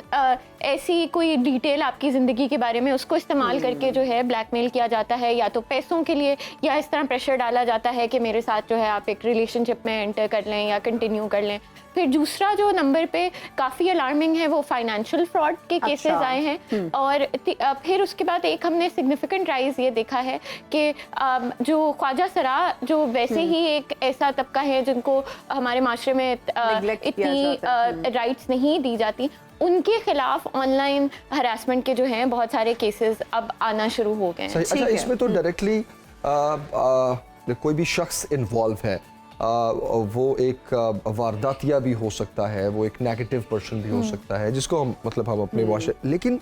[SPEAKER 11] ऐसी कोई डिटेल आपकी ज़िंदगी के बारे में उसको इस्तेमाल करके जो है ब्लैकमेल किया जाता है, या तो पैसों के लिए या इस तरह प्रेशर डाला जाता है कि मेरे साथ जो है आप एक रिलेशनशिप में एंटर कर लें या कंटिन्यू कर लें। फिर दूसरा जो नंबर पे काफ़ी अलार्मिंग है वो फाइनेंशियल फ्रॉड के केसेस आए हैं। और फिर उसके बाद एक हमने सिग्निफिकेंट राइज ये देखा है कि जो ख्वाजा सरा जो वैसे ही एक ऐसा तबका है जिनको हमारे माशरे में इतनी राइट्स नहीं दी जाती, उनके खिलाफ ऑनलाइन हरासमेंट के जो हैं बहुत सारे केसेस अब आना शुरू हो गए हैं।
[SPEAKER 2] अच्छा, इसमें तो डायरेक्टली कोई भी शख्स इन्वॉल्व है, वो एक वारदातिया भी हो सकता है, वो एक नेगेटिव पर्सन भी हो सकता है, जिसको हम मतलब हम अपने माशरे, लेकिन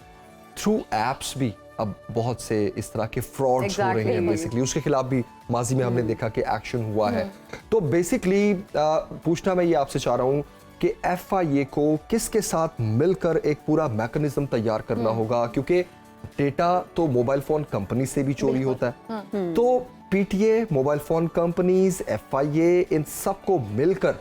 [SPEAKER 2] थ्रू एप्स भी अब बहुत से इस तरह के फ्रॉड्स हो रहे हैं बेसिकली, उसके खिलाफ भी माजी में हमने देखा कि एक्शन हुआ है। तो बेसिकली पूछना मैं ये आपसे चाह रहा हूँ कि FIA को किसके साथ मिलकर एक पूरा मैकेनिज्म तैयार करना होगा, क्योंकि डेटा तो मोबाइल फोन कंपनी से भी चोरी होता है, तो PTA, mobile phone companies, FIA, इन सबको मिलकर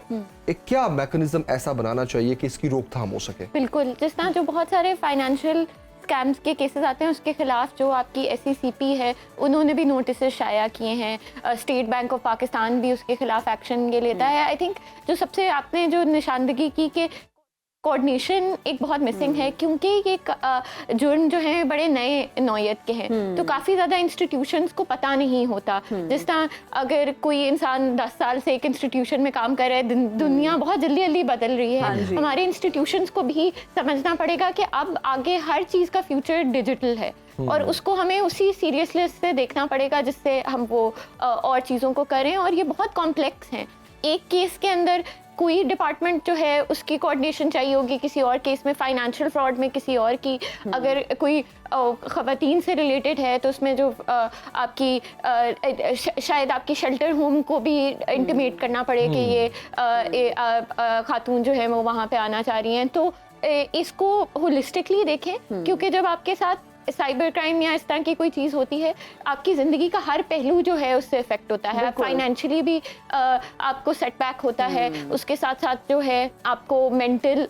[SPEAKER 2] एक क्या मैकेनिज्म ऐसा बनाना चाहिए कि इसकी रोकथाम हो सके?
[SPEAKER 11] बिल्कुल, जिस तरह जो बहुत सारे फाइनेंशियल स्कैम्स के केसेस आते हैं उसके खिलाफ जो आपकी SECP है उन्होंने भी नोटिस शाया किए हैं, स्टेट बैंक ऑफ पाकिस्तान भी उसके खिलाफ एक्शन ये लेता है। आई थिंक जो सबसे आपने जो निशानदगी की कि कोऑर्डिनेशन एक बहुत मिसिंग है, क्योंकि ये जुर्म जो है बड़े नए नौयत के हैं, तो काफ़ी ज़्यादा इंस्टीट्यूशंस को पता नहीं होता। जिस तरह अगर कोई इंसान 10 साल से एक इंस्टीट्यूशन में काम कर रहा है, दुनिया बहुत जल्दी जल्दी बदल रही है, हमारे इंस्टीट्यूशंस को भी समझना पड़ेगा कि अब आगे हर चीज़ का फ्यूचर डिजिटल है और उसको हमें उसी सीरियसनेस से देखना पड़ेगा जिससे हम वो और चीज़ों को करें। और ये बहुत कॉम्प्लेक्स हैं, एक केस के अंदर कोई डिपार्टमेंट जो है उसकी कोऑर्डिनेशन चाहिए होगी, किसी और केस में फाइनेंशियल फ्रॉड में किसी और की, अगर कोई ख़वातीन से रिलेटेड है तो उसमें जो आपकी शायद आपकी शेल्टर होम को भी इंटीमेट करना पड़े कि ये खातून जो है वो वहाँ पे आना चाह रही हैं। तो इसको होलिस्टिकली देखें, क्योंकि जब आपके साथ साइबर क्राइम या इस तरह की कोई चीज़ होती है, आपकी ज़िंदगी का हर पहलू जो है उससे इफेक्ट होता है। फाइनेंशियली भी आपको सेटबैक होता है, उसके साथ साथ जो है आपको मेंटल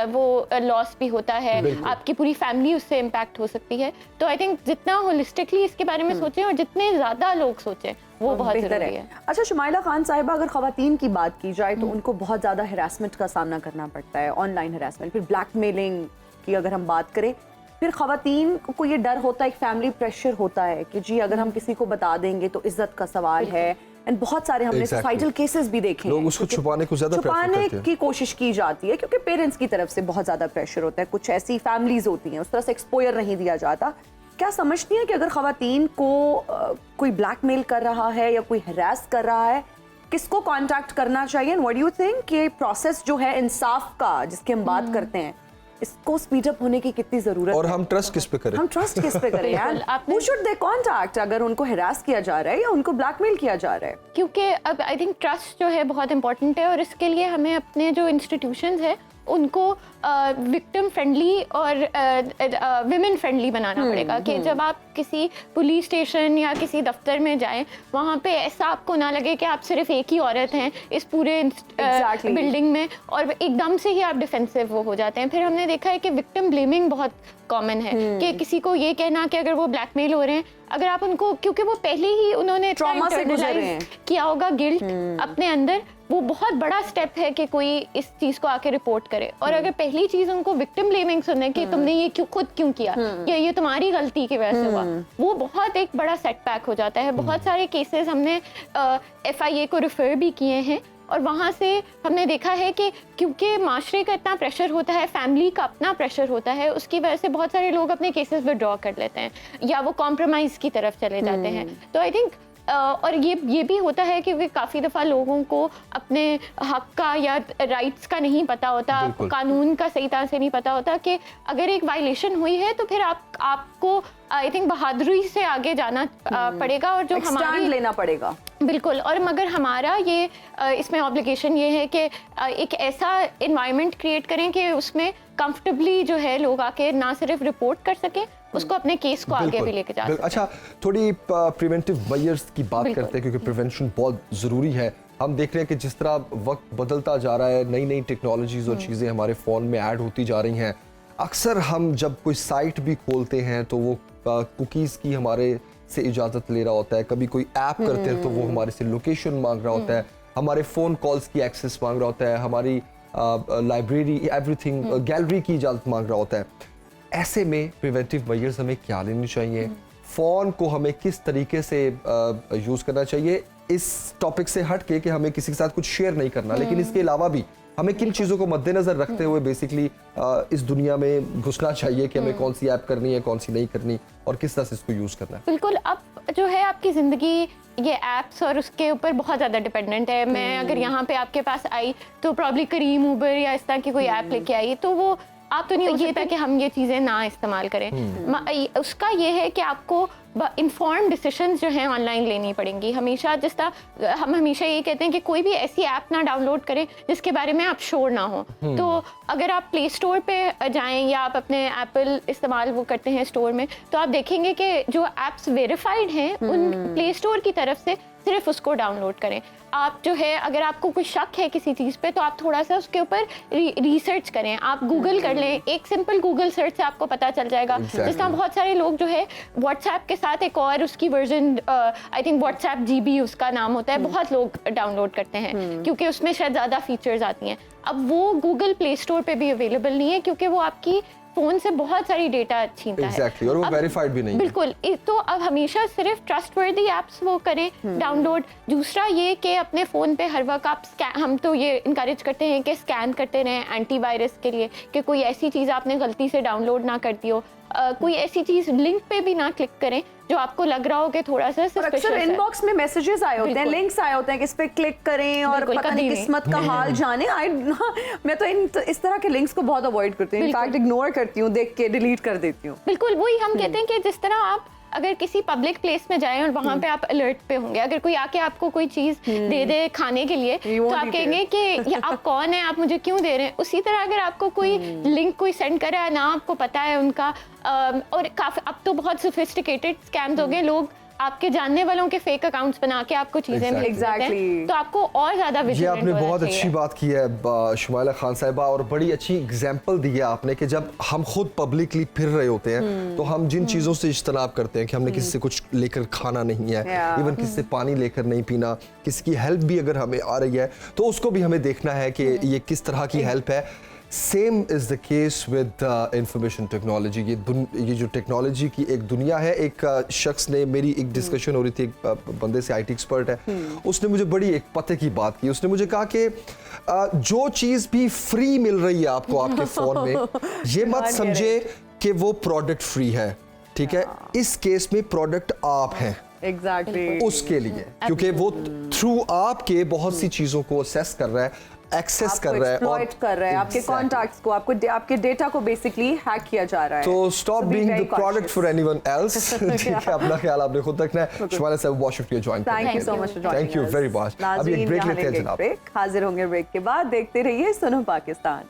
[SPEAKER 11] वो लॉस भी होता है, आपकी पूरी फैमिली उससे इम्पैक्ट हो सकती है। तो आई थिंक जितना होलिस्टिकली इसके बारे में सोचें और जितने ज़्यादा लोग सोचें वो बहुत ज़रूरी है।
[SPEAKER 1] अच्छा शुमाइला खान साहिबा, अगर ख़वातीन की बात की जाए तो उनको बहुत ज़्यादा हरासमेंट का सामना करना पड़ता है, ऑनलाइन हरासमेंट, फिर ब्लैकमेलिंग की अगर हम बात करें, फिर ख़वातीन को ये डर होता है, एक फैमिली प्रेशर होता है कि जी अगर हम किसी को बता देंगे तो इज्जत का सवाल है। एंड बहुत सारे हमने सुसाइडल केसेस भी देखे हैं,
[SPEAKER 2] लोग उसको छुपाने को ज़्यादा
[SPEAKER 1] छुपाने की कोशिश की जाती है क्योंकि पेरेंट्स की तरफ से बहुत ज़्यादा प्रेशर होता है। कुछ ऐसी फैमिलीज होती हैं उस तरह से एक्सपोजर नहीं दिया जाता। क्या समझती हैं कि अगर ख़वातीन को कोई ब्लैकमेल कर रहा है या कोई हरास कर रहा है, किसको कांटेक्ट करना चाहिए? व्हाट डू यू थिंक कि प्रोसेस जो है इंसाफ का जिसकी हम बात करते हैं, इसको स्पीड अप होने की कितनी जरूरत
[SPEAKER 2] और
[SPEAKER 1] है?
[SPEAKER 2] हम ट्रस्ट किस पे करें?
[SPEAKER 1] हम ट्रस्ट किस पे करें यार? Who should they contact अगर उनको हरास किया जा रहा है या उनको ब्लैकमेल किया जा रहा है?
[SPEAKER 11] क्योंकि अब आई थिंक ट्रस्ट जो है बहुत इंपॉर्टेंट है और इसके लिए हमें अपने जो इंस्टीट्यूशंस है उनको विक्टिम फ्रेंडली और विमेन फ्रेंडली बनाना पड़ेगा कि जब आप किसी पुलिस स्टेशन या किसी दफ्तर में जाएं, वहाँ पे ऐसा आपको ना लगे कि आप सिर्फ एक ही औरत हैं इस पूरे बिल्डिंग में और एकदम से ही आप डिफेंसिव वो हो जाते हैं। फिर हमने देखा है कि विक्टिम ब्लेमिंग बहुत कॉमन है कि किसी को ये कहना कि अगर वो ब्लैकमेल हो रहे हैं, अगर आप उनको, क्योंकि वो पहले ही उन्होंने
[SPEAKER 1] ट्रॉमा से गुजर रहे हैं,
[SPEAKER 11] किया होगा गिल्ट अपने अंदर, वो बहुत बड़ा स्टेप है कि कोई इस चीज को आके रिपोर्ट करे। और अगर पहली चीज उनको विक्टिम ब्लेमिंग सुने कि तुमने ये खुद क्यों किया या ये तुम्हारी गलती की वजह से हुआ, वो बहुत एक बड़ा सेटबैक हो जाता है। बहुत सारे केसेस हमने FIA को रेफर भी किए हैं और वहाँ से हमने देखा है कि क्योंकि माशरे का इतना प्रेशर होता है, फैमिली का अपना प्रेशर होता है, उसकी वजह से बहुत सारे लोग अपने केसेस विड्रॉ कर लेते हैं या वो कॉम्प्रोमाइज़ की तरफ चले जाते हैं। तो आई थिंक और ये भी होता है कि काफ़ी दफ़ा लोगों को अपने हक का या राइट्स का नहीं पता होता, कानून का सही तरह से नहीं पता होता कि अगर एक वायलेशन हुई है तो फिर आपको आई थिंक बहादुरी से आगे जाना पड़ेगा और जो हमारी
[SPEAKER 1] लेना पड़ेगा।
[SPEAKER 11] बिल्कुल। और मगर हमारा ये इसमें ऑब्लिगेशन ये है कि एक ऐसा एनवायरनमेंट क्रिएट करें कि उसमें कंफर्टेबली जो है लोग आके ना सिर्फ रिपोर्ट कर सकें, उसको अपने केस को आगे भी लेके जा सकें।
[SPEAKER 2] अच्छा, थोड़ी प्रिवेंटिव मेजर्स की बात करते हैं क्योंकि प्रिवेंशन बहुत ज़रूरी है। हम देख रहे हैं कि जिस तरह वक्त बदलता जा रहा है, नई नई टेक्नोलॉजीज़ और चीज़ें हमारे फ़ोन में ऐड होती जा रही हैं। अक्सर हम जब कोई साइट भी खोलते हैं तो वो कुकीज़ की हमारे से इजाज़त ले रहा होता है, कभी कोई ऐप करते हैं तो वो हमारे से लोकेशन मांग रहा होता है, हमारे फ़ोन कॉल्स की एक्सेस मांग रहा होता है, हमारी लाइब्रेरी, एवरीथिंग, गैलरी की इजाज़त मांग रहा होता है। ऐसे में प्रिवेंटिव मेजर्स हमें क्या लेनी चाहिए, फ़ोन को हमें किस तरीके से यूज़ करना चाहिए, इस टॉपिक से हट के कि हमें किसी के साथ कुछ शेयर नहीं करना, लेकिन इसके अलावा भी हमें किन चीज़ों को मद्देनजर रखते हुए बेसिकली इस दुनिया में घुसना चाहिए कि हमें कौन सी ऐप करनी है, कौन सी नहीं करनी, और किस तरह से इसको यूज़ करना है।
[SPEAKER 11] बिल्कुल, अब जो है आपकी ज़िंदगी ये ऐप्स और उसके ऊपर बहुत ज़्यादा डिपेंडेंट है। मैं अगर यहाँ पे आपके पास आई तो प्रॉब्ली करीम, उबर या इस तरह की कोई ऐप लेके आई, तो वो आप तो नहीं हो सकता कि हम ये चीज़ें ना इस्तेमाल करें। उसका ये है कि आपको इन्फॉर्म डिसीजंस जो हैं ऑनलाइन लेनी पड़ेंगी हमेशा। जिस तरह हम हमेशा ये कहते हैं कि कोई भी ऐसी ऐप ना डाउनलोड करें जिसके बारे में आप श्योर ना हो। तो अगर आप प्ले स्टोर पे जाएं या आप अपने एप्पल इस्तेमाल वो करते हैं स्टोर में, तो आप देखेंगे कि जो ऐप्स वेरीफाइड हैं उन प्ले स्टोर की तरफ से सिर्फ उसको डाउनलोड करें। आप जो है अगर आपको कोई शक है किसी चीज़ पे तो आप थोड़ा सा उसके ऊपर रिसर्च करें, आप गूगल कर लें, एक सिंपल गूगल सर्च से आपको पता चल जाएगा। जिस तरह बहुत सारे लोग जो है व्हाट्सएप के साथ एक और उसकी version, I think WhatsApp GB उसका नाम होता है, बहुत लोग डाउनलोड करते हैं क्योंकि उसमें शायद ज़्यादा फीचर्स आती हैं। अब वो गूगल प्ले स्टोर पे भी अवेलेबल नहीं है क्योंकि वो आपकी फोन से बहुत सारी डेटा छीनता है।
[SPEAKER 2] और वो वेरीफाइड भी नहीं है।
[SPEAKER 11] बिल्कुल, तो अब हमेशा सिर्फ ट्रस्टवर्दी ऐप्स वो करें डाउनलोड। दूसरा ये कि अपने फ़ोन पे हर वक्त आप हम तो ये इनकरेज करते हैं कि स्कैन करते रहें एंटीवायरस के लिए, कि कोई ऐसी चीज़ आपने गलती से डाउनलोड ना कर दी हो, कोई ऐसी चीज़ लिंक पे भी ना क्लिक करें जो आपको लग रहा हो कि थोड़ा सा सस्पिशियस है।
[SPEAKER 1] इनबॉक्स में मैसेजेस आए होते हैं, लिंक्स आए होते हैं कि इस पे क्लिक करें और पता नहीं किस्मत का हाल जाने। मैं तो इस तरह के लिंक्स को बहुत अवॉइड करती हूँ, इनफैक्ट इग्नोर करती हूँ, देख के डिलीट कर देती हूँ।
[SPEAKER 11] बिल्कुल, वही हम कहते हैं कि जिस तरह आप अगर किसी पब्लिक प्लेस में जाएं और वहां पे आप अलर्ट पे होंगे, अगर कोई आके आपको कोई चीज दे दे खाने के लिए तो आप कहेंगे कि आप कौन है, आप मुझे क्यों दे रहे हैं। उसी तरह अगर आपको कोई लिंक कोई सेंड कर रहा है ना, आपको पता है उनका, और काफी अब तो बहुत सोफिस्टिकेटेड स्कैम्स हो गए, लोग आपके जानने वालों के फेक अकाउंट्स बना के आपको चीजें भेज देते हैं, तो आपको और ज्यादा विजिलेंट
[SPEAKER 2] होना चाहिए। आपने बहुत अच्छी बात की है शुमाइला खान साहिबा, और बड़ी अच्छी एग्जांपल दी है आपने कि जब हम खुद पब्लिकली फिर रहे होते हैं तो हम जिन चीज़ों से इज्तनाब करते हैं कि हमने किसी से कुछ लेकर खाना नहीं है, इवन किसी से पानी लेकर नहीं पीना, किसी की हेल्प भी अगर हमें आ रही है तो उसको भी हमें देखना है कि ये किस तरह की हेल्प है। Same is the case with information technology. ये जो टेक्नोलॉजी की एक दुनिया है, एक शख्स ने, मेरी एक डिस्कशन हो रही थी एक बंदे से, IT एक्सपर्ट है, उसने मुझे बड़ी एक पते की बात की। उसने मुझे कहा कि जो चीज़ भी फ्री मिल रही है आपको आपके फ़ोन में, ये मत समझे कि वो प्रोडक्ट फ्री है, ठीक है। इस केस में प्रोडक्ट आप हैं
[SPEAKER 1] एग्जैक्टली
[SPEAKER 2] उसके लिए, क्योंकि वो थ्रू आपके बहुत सी चीज़ों को असेस कर रहा है, एक्सेस कर रहा है और
[SPEAKER 1] कर रहा है, आपके कॉन्टैक्ट्स को, आपके डेटा को बेसिकली हैक किया जा रहा है।
[SPEAKER 2] तो stop being the product for anyone else. ठीक है, अपना ख्याल आपने खुद रखना है। शुमाइला साहब, बहुत शुक्रिया ज्वाइन करने के लिए।
[SPEAKER 1] Thank you so much for joining.
[SPEAKER 2] Thank you very much. अभी एक ब्रेक लेते हैं जनाब।
[SPEAKER 1] हाजिर होंगे ब्रेक के बाद। देखते रहिए सुनो पाकिस्तान।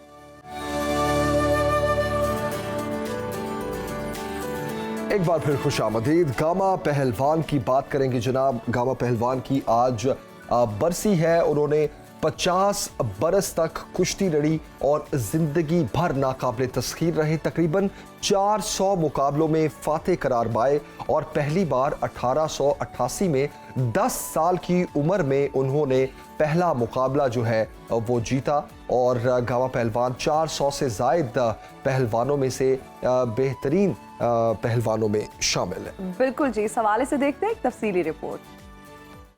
[SPEAKER 2] एक बार फिर खुश आमदीद। गामा पहलवान की बात करेंगे जनाब। गामा पहलवान की आज बरसी है। उन्होंने 50 बरस तक कुश्ती लड़ी और जिंदगी भर नाकाबिले तस्खीर रहे। तकरीबन 400 मुकाबलों में फातेह करार पाए और पहली बार 1888 में 10 साल की उम्र में उन्होंने पहला मुकाबला जो है वो जीता। और गामा पहलवान 400 से जायद पहलवानों में से बेहतरीन पहलवानों में शामिल है।
[SPEAKER 1] बिल्कुल जी, इस हवाले से देखते हैं एक तफसीली रिपोर्ट।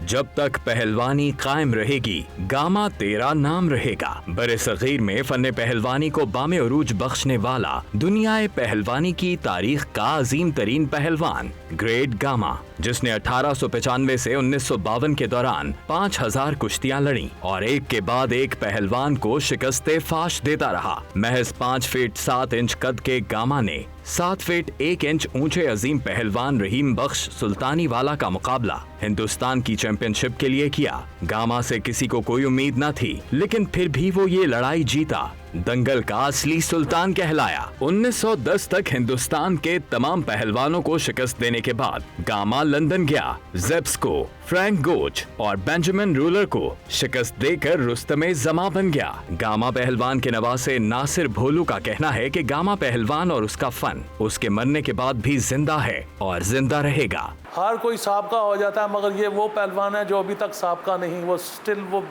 [SPEAKER 12] जब तक पहलवानी कायम रहेगी, गामा तेरा नाम रहेगा। बड़े सगीर में फन पहलवानी को बामे उरूज बख्शने वाला दुनियाए पहलवानी की तारीख का अजीम तरीन पहलवान ग्रेट गामा, जिसने 1895 से 1952 के दौरान 5000 कुश्तियां लड़ी और एक के बाद एक पहलवान को शिकस्ते फाश देता रहा। महज 5 फीट 7 इंच कद के गामा ने 7 फीट 1 इंच ऊंचे अजीम पहलवान रहीम बख्श सुल्तानी वाला का मुकाबला हिंदुस्तान की चैंपियनशिप के लिए किया। गामा से किसी को कोई उम्मीद न थी, लेकिन फिर भी वो ये लड़ाई जीता। दंगल का असली सुल्तान कहलाया। 1910 तक हिंदुस्तान के तमाम पहलवानों को शिकस्त देने के बाद गामा लंदन गया। जेब्स को, फ्रैंक गोच और बेंजामिन रूलर को शिकस्त देकर रुस्तमे जमा बन गया। गामा पहलवान के नवासे नासिर भोलू का कहना है कि गामा पहलवान और उसका फन उसके मरने के बाद भी जिंदा है और जिंदा रहेगा।
[SPEAKER 13] हर कोई साबका हो जाता है, मगर ये वो पहलवान है जो अभी तक साबका नहीं, वो स्टिल वो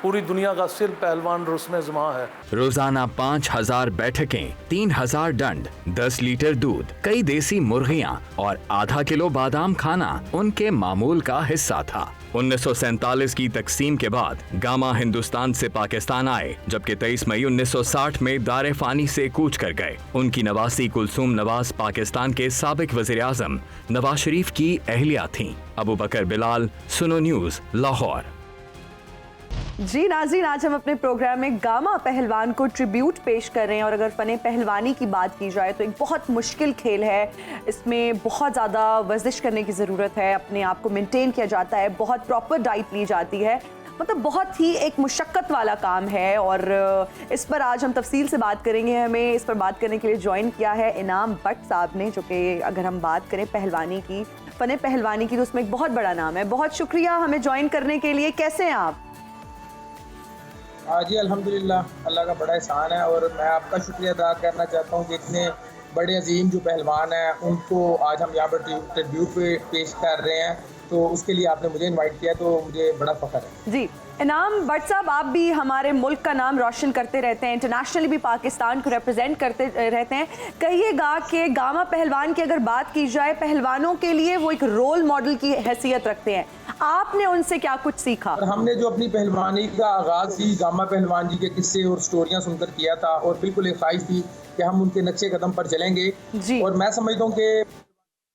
[SPEAKER 13] पूरी दुनिया का सिर्फ पहलवान रूस में जमा है।
[SPEAKER 12] रोजाना 5000 बैठकें, 3000 दंड, 10 लीटर दूध, कई देसी मुर्गियां और आधा किलो बादाम खाना उनके मामूल का हिस्सा था। 1947 की तकसीम के बाद गामा हिंदुस्तान से पाकिस्तान आए, जबकि 23 मई 1960 में दारे फानी से कूच कर गए। उनकी नवासी कुलसूम नवाज पाकिस्तान के साबिक वज़ीर आज़म नवाज शरीफ की अहलिया थीं। अबू बकर बिलाल, सुनो न्यूज़, लाहौर।
[SPEAKER 1] जी नाज़रीन, आज हम अपने प्रोग्राम में गामा पहलवान को ट्रिब्यूट पेश कर रहे हैं। और अगर फ़न पहलवानी की बात की जाए तो एक बहुत मुश्किल खेल है। इसमें बहुत ज़्यादा वर्जिश करने की ज़रूरत है, अपने आप को मेंटेन किया जाता है, बहुत प्रॉपर डाइट ली जाती है, मतलब बहुत ही एक मुशक्क़त वाला काम है। और इस पर आज हम तफसील से बात करेंगे। हमें इस पर बात करने के लिए ज्वाइन किया है इनाम भट्ट साहब ने, जो कि अगर हम बात करें पहलवानी की, फ़न पहलवानी की, तो उसमें एक बहुत बड़ा नाम है। बहुत शुक्रिया हमें ज्वाइन करने के लिए। कैसे हैं आप?
[SPEAKER 14] जी अल्हम्दुलिल्लाह, अल्लाह का बड़ा एहसान है। और मैं आपका शुक्रिया अदा करना चाहता हूँ कि इतने बड़े अजीम जो पहलवान हैं उनको आज हम यहाँ पर ट्रिब्यूट पेश कर रहे हैं, तो उसके लिए आपने मुझे इनवाइट किया, तो मुझे बड़ा फ़ख्र है।
[SPEAKER 1] जी इनाम भट्ट साहब, आप भी हमारे मुल्क का नाम रोशन करते रहते हैं, इंटरनेशनली भी पाकिस्तान को रिप्रेजेंट करते रहते हैं। कहिएगा कि गामा पहलवान की अगर बात की जाए, पहलवानों के लिए वो एक रोल मॉडल की हैसियत रखते हैं, आपने उनसे क्या कुछ सीखा?
[SPEAKER 14] हमने जो अपनी पहलवानी का आगाज़ ही गामा पहलवान जी के किस्से और स्टोरियाँ सुनकर किया था, और बिल्कुल एक ख्वाहिश थी कि हम उनके नक्शे कदम पर चलेंगे। और मैं समझता हूँ कि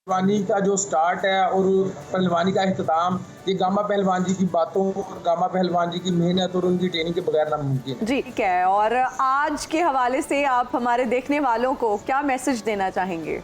[SPEAKER 14] पहलवानी का जो स्टार्ट है और पहलवानी का इख्तिताम ये गामा पहलवान जी की बातों और गामा पहलवान जी की मेहनत और उनकी ट्रेनिंग के बगैर नामुमकिन है।
[SPEAKER 1] जी ठीक है। और आज के हवाले से आप हमारे देखने वालों को क्या मैसेज देना चाहेंगे?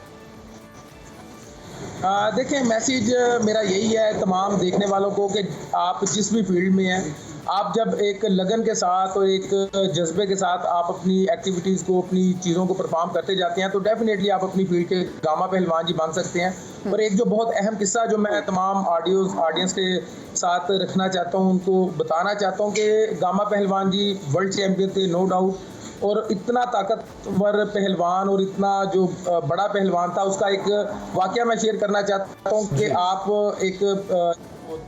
[SPEAKER 14] देखिए, मैसेज मेरा यही है तमाम देखने वालों को कि आप जिस भी फील्ड में हैं, आप जब एक लगन के साथ और एक जज्बे के साथ आप अपनी एक्टिविटीज़ को, अपनी चीज़ों को परफॉर्म करते जाते हैं, तो डेफिनेटली आप अपनी फील्ड के गामा पहलवान जी बन सकते हैं। और एक जो बहुत अहम किस्सा जो मैं तमाम ऑडियंस के साथ रखना चाहता हूँ, उनको बताना चाहता हूँ कि गामा पहलवान जी वर्ल्ड चैम्पियन थे, नो डाउट। और इतना ताकतवर पहलवान और इतना जो बड़ा पहलवान था, उसका एक वाकया मैं शेयर करना चाहता हूँ कि आप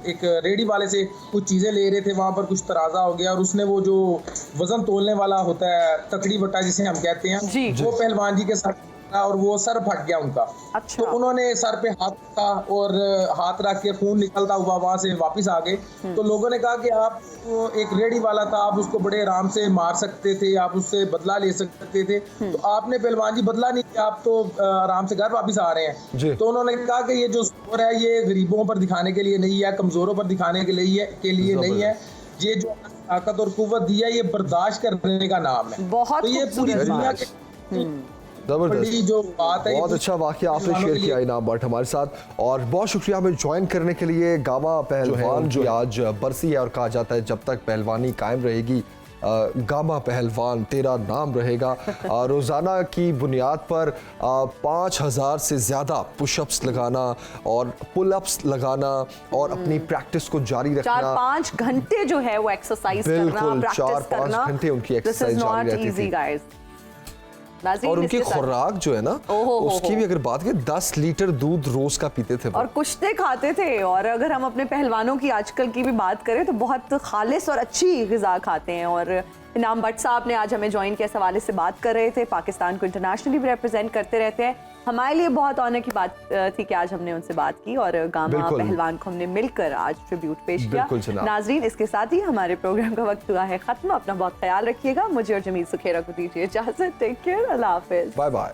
[SPEAKER 14] एक रेडी वाले से कुछ चीज़ें ले रहे थे, वहाँ पर कुछ तराजा हो गया और उसने वो जो वज़न तोलने वाला होता है, तकड़ी बट्टा जिसे हम कहते हैं, वो पहलवान जी के साथ और वो सर फट गया उनका।
[SPEAKER 1] अच्छा।
[SPEAKER 14] तो उन्होंने सर पे हाथ रखा और हाथ रख के खून निकलता हुआ वहां से वापस आ गए। तो लोगों ने कहा कि आप एक रेडी वाला था, आप उसको बड़े आराम से मार सकते थे, आप उससे बदला ले सकते थे, तो आपने पहलवान जी बदला नहीं किया, आप तो आराम से घर वापस आ रहे हैं। तो उन्होंने कहा कि ये जो स्कोर है ये गरीबों पर दिखाने के लिए नहीं है, कमजोरों पर दिखाने के लिए नहीं है, ये जो ताकत और कुव्वत दी है ये बर्दाश्त करने का नाम है।
[SPEAKER 1] बहुत
[SPEAKER 14] तो ये पूरी दुनिया के
[SPEAKER 2] जबरदस्त,
[SPEAKER 14] जो बात है,
[SPEAKER 2] बहुत अच्छा वाकया आपने शेयर किया इनाम भट्ट हमारे साथ। और बहुत शुक्रिया हमें ज्वाइन करने के लिए। गामा पहलवान जो आज बरसी है और कहा जाता है जब तक पहलवानी कायम रहेगी गामा पहलवान तेरा नाम रहेगा। रोज़ाना की बुनियाद पर 5000 से ज़्यादा पुशअप्स लगाना और पुलअप्स लगाना और अपनी प्रैक्टिस को जारी रखना,
[SPEAKER 1] 4-5 घंटे जो है वो एक्सरसाइज करना, प्रैक्टिस करना,
[SPEAKER 2] 4-5 घंटे उनकी एक्सरसाइज जारी रहती थी। और उनकी खुराक जो है ना, उसकी भी अगर बात करें 10 लीटर दूध रोज का पीते थे
[SPEAKER 1] और कुश्ते खाते थे। और अगर हम अपने पहलवानों की आजकल की भी बात करें तो बहुत खालिस और अच्छी ग़िज़ा खाते हैं। और इनाम भट्ट साहब ने आज हमें ज्वाइन किया, इस हवाले से बात कर रहे थे। पाकिस्तान को इंटरनेशनली भी रिप्रेजेंट करते रहते हैं। हमारे लिए बहुत ऑनर की बात थी कि आज हमने उनसे बात की और गामा पहलवान को हमने मिलकर आज ट्रिब्यूट पेश किया। नाजरीन, इसके साथ ही हमारे प्रोग्राम का वक्त हुआ है खत्म। अपना बहुत ख्याल रखिएगा। मुझे और जमील सुखेरा को दीजिए इजाजत। टेक केयर, अल्लाह हाफिज,
[SPEAKER 2] बाय बाय।